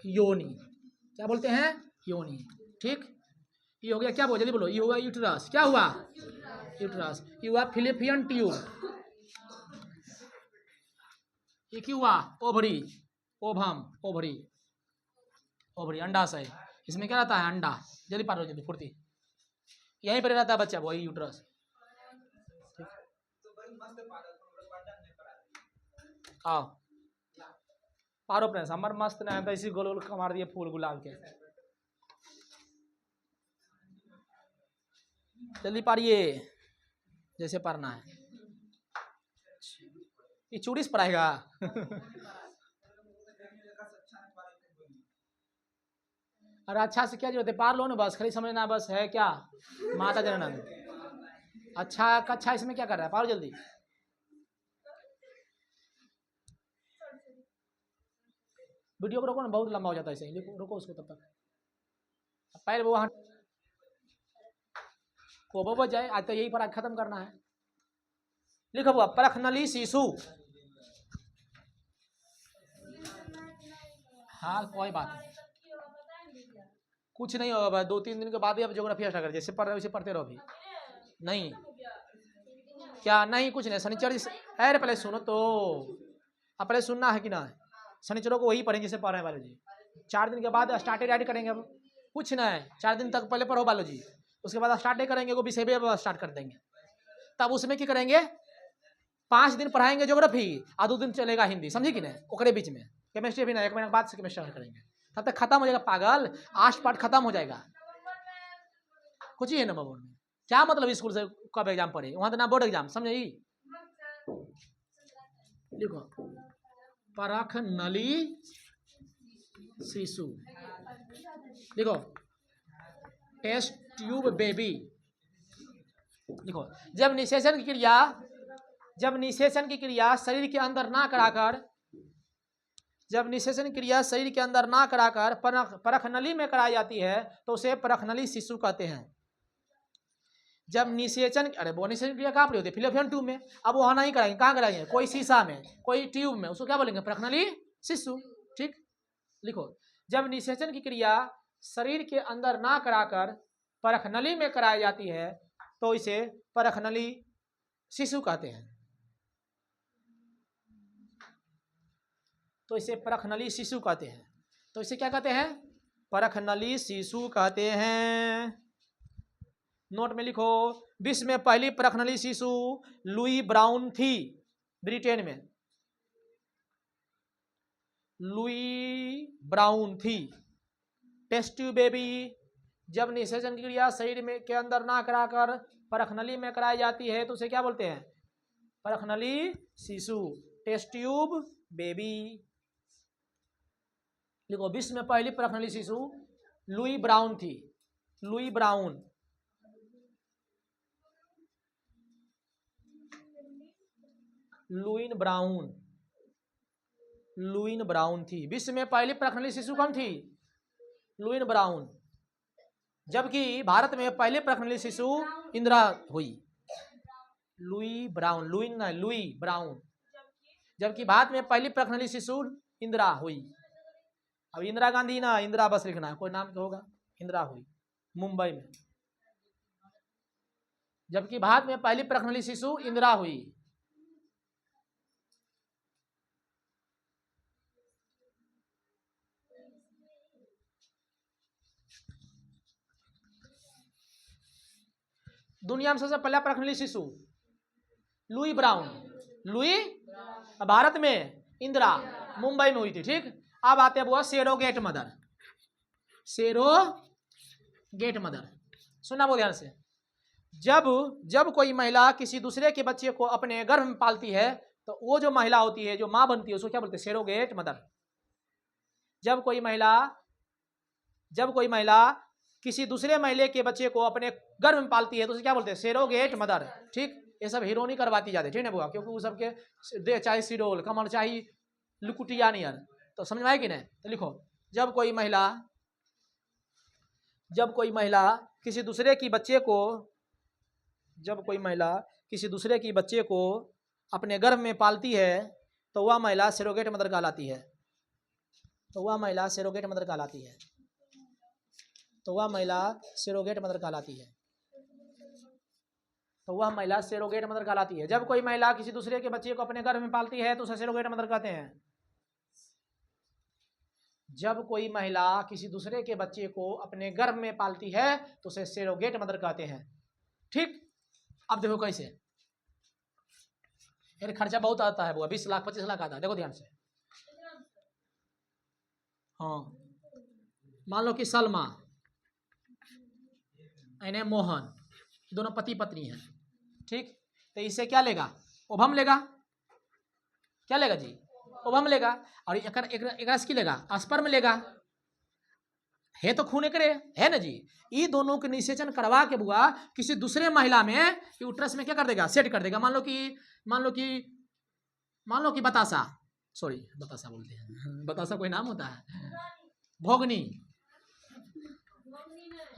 योनि। क्या बोलते हैं? योनि। ठीक, ये हो गया, क्या बोल जल्दी बोलो। ये हुआ यूट्रस। क्या हुआ? यूट्रस। ये हुआ फिलिपियन ट्यूब। ये क्यों हुआ? ओवरी, ओभम, ओवरी, ओवरी, अंडाशय। इसमें क्या रहता है? अंडा। जल्दी पारो, जल्दी फुर्ती। यहीं पर रहता है बच्चा, वही यूट्रस। आओ पारो प्रेस, हमार मस्त ना है, इसी गोल गोल मार दिए फूल गुलाब के। जल्दी पारिए, जैसे पारना है। ये चूड़ी से पड़ाएगा। अरे अच्छा से क्या जरूरत है, पार लो ना बस, खाली समझना बस है क्या। माता जननांग। अच्छा अच्छा, इसमें क्या कर रहा है? पारो जल्दी। वीडियो को रोको ना, बहुत लंबा हो जाता है ऐसे। रोको उसको तब तक। पैर वो वहां को बच जाए। आज तो यही पर खत्म करना है। लिखो बुआ, परखनली शिशु। हाँ कोई बात नहीं, कुछ नहीं होगा भाई, 2-3 दिन के बाद ही अब ज्योग्राफी स्टार्ट कर, जैसे पढ़ रहे हो वैसे पढ़ते रहो। अभी नहीं, क्या नहीं, कुछ नहीं। शनिचर, अरे पहले सुनो तो, अब पहले सुनना है कि ना। शनिचरों को वही पढ़ेंगे जैसे पढ़ रहे हैं बायोलॉजी। 4 दिन के बाद स्टार्टेड ऐड करेंगे। अब कुछ ना है, 4 दिन तक पहले पढ़ो बायोलॉजी, उसके बाद स्टार्ट नहीं करेंगे, वो विषय स्टार्ट कर देंगे। तब उसमें क्या करेंगे? 5 दिन पढ़ाएंगे ज्योग्राफी, और 2 दिन चलेगा हिंदी, समझी कि नहीं? ओकरे बीच में केमिस्ट्री भी ना, 1 महीने बाद से केमिस्ट्री करेंगे। तब तक खत्म हो जाएगा पागल, 8 पार्ट खत्म हो जाएगा। कुछ ही है नंबर बोर्ड में, क्या मतलब स्कूल से कब एग्जाम पढ़े, वहां तो ना बोर्ड एग्जाम, समझे? लिखो, परखनली शिशु। लिखो, टेस्ट ट्यूब बेबी। लिखो, जब निषेचन की क्रिया शरीर के अंदर ना कराकर, जब निषेचन क्रिया शरीर के अंदर ना कराकर परखनली में कराई जाती है तो उसे परखनली शिशु कहते हैं। जब निषेचन, अरे वो निषेचन क्रिया कहाँ पर होती है? फिलिपियन ट्यूब में। अब वहां नहीं कराएंगे, कहाँ कराएंगे? कोई शीशा में, कोई ट्यूब में, उसको क्या बोलेंगे? परखनली शिशु। ठीक, लिखो, जब निषेचन की क्रिया शरीर के अंदर ना कराकर परखनली में कराई जाती है तो इसे परखनली शिशु कहते हैं। तो इसे परखनली शिशु कहते हैं। तो इसे क्या कहते हैं? परखनली शिशु कहते हैं। नोट में लिखो, विश्व में पहली परखनली शिशु लुई ब्राउन थी, ब्रिटेन में लुई ब्राउन थी। टेस्ट ट्यूब बेबी, जब निषेचन की क्रिया शरीर में के अंदर ना कराकर परखनली में कराई जाती है तो उसे क्या बोलते हैं? परखनली शिशु, टेस्ट ट्यूब बेबी। लिखो, विश्व में पहली परखनली शिशु लुई ब्राउन थी। Louise Brown, Leeuwin brown, Leeuwin brown थी। विश्व में पहली परखनली शिशु कौन थी? Leeuwin brown. जबकि भारत में पहले परखनली शिशु इंदिरा हुई। लुई ब्राउन, लुईन ना, लुई ब्राउन। जबकि भारत में पहली परखनली शिशु इंदिरा हुई। अब इंदिरा गांधी ना, इंदिरा बस लिखना है, कोई नाम क्या होगा? इंदिरा हुई मुंबई में। जबकि भारत में पहली परखनली शिशु इंदिरा हुई। दुनिया में सबसे पहला परखनली शिशु लुई ब्राउन, लुई। भारत में इंदिरा, मुंबई में हुई थी। ठीक, अब आते हैं वो सेरोगेट मदर। सेरोगेट मदर, सुना वो ध्यान से। जब कोई महिला किसी दूसरे के बच्चे को अपने गर्भ में पालती है तो वो जो महिला होती है, जो माँ बनती है, उसको क्या बोलते हैं? Surrogate mother. जब कोई महिला किसी दूसरे महिला के बच्चे को अपने गर्भ में पालती है तो उसे क्या बोलते हैं? Surrogate mother. ठीक, ये सब हीरोनी करवाती जाती है, ठीक है बुआ, क्योंकि वो सबके दे चाहे सिरोल कमर चाहे लुकुटिया नियर। तो समझ में आए कि नहीं? तो लिखो, जब कोई महिला किसी दूसरे की बच्चे को अपने गर्भ में पालती है तो वह महिला सेरोगेट मदर कहलाती है। तो वह महिला सेरोगेट मदर कहलाती है। तो वह महिला सेरोगेट मदर कहलाती है। जब कोई महिला किसी दूसरे के बच्चे को अपने गर्भ में पालती है तो उसे सेरोगेट मदर कहते हैं। जब कोई महिला किसी दूसरे के बच्चे को अपने गर्भ में पालती है तो उसे सेरोगेट मदर कहते हैं। ठीक, अब देखो कैसे। यार खर्चा बहुत आता है वो, 20 लाख 25 लाख आता है। देखो ध्यान से। हाँ, मान लो कि सलमा यानी मोहन दोनों पति पत्नी हैं। ठीक, तो इससे क्या लेगा? ओभम लेगा। क्या लेगा जी? ओभम लेगा। और एक की लेगा? स्पर्म लेगा। है तो खून एकरे, है ना जी। ये दोनों के निषेचन करवा के बुआ किसी दूसरे महिला में यूट्रस में क्या कर देगा? सेट कर देगा। मान लो कि बतासा, सॉरी बतासा बोलते हैं, बतासा कोई नाम होता है? भोगनी।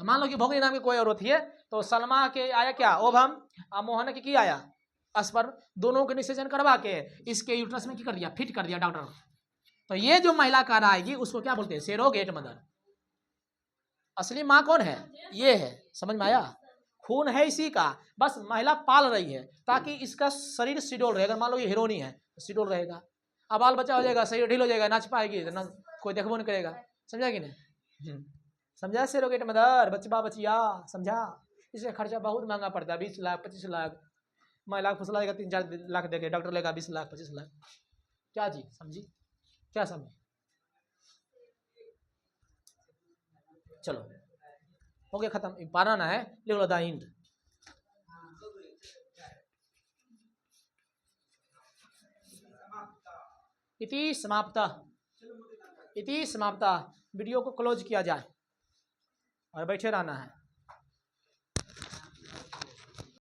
मान लो कि भोगनी नाम की कोई औरत है तो सलमा के आया क्या? ओभम। और मोहन की आया स्पर्म। दोनों के निषेचन करवा के इसके यूट्रस में क्या कर दिया? फिट कर दिया डॉक्टर। तो ये जो महिला कर आएगी उसको क्या बोलते हैं? Surrogate mother. असली माँ कौन है? ये है। समझ में आया? खून है इसी का, बस महिला पाल रही है ताकि इसका शरीर सिडोल रहेगा। मान लो ये हीरोनी है तो सिडोल रहेगा। अब बाल बच्चा हो जाएगा, शरीर ढील हो जाएगा, नाच पाएगी ना, कोई देखबो नहीं करेगा। समझा कि नहीं? समझा? सेरोगेट मदर, बच्चा बचिया, समझा? इससे खर्चा बहुत महंगा पड़ता है, 20 लाख 25 लाख। महिला को फुसला देगा 3-4 लाख देके, डॉक्टर लेगा 20 लाख 25 लाख। क्या जी? समझी? क्या समझी? चलो हो गया खत्म। पाना ना है, लिख लो द हिंट। इति समाप्ता। वीडियो को क्लोज किया जाए और बैठे रहना है।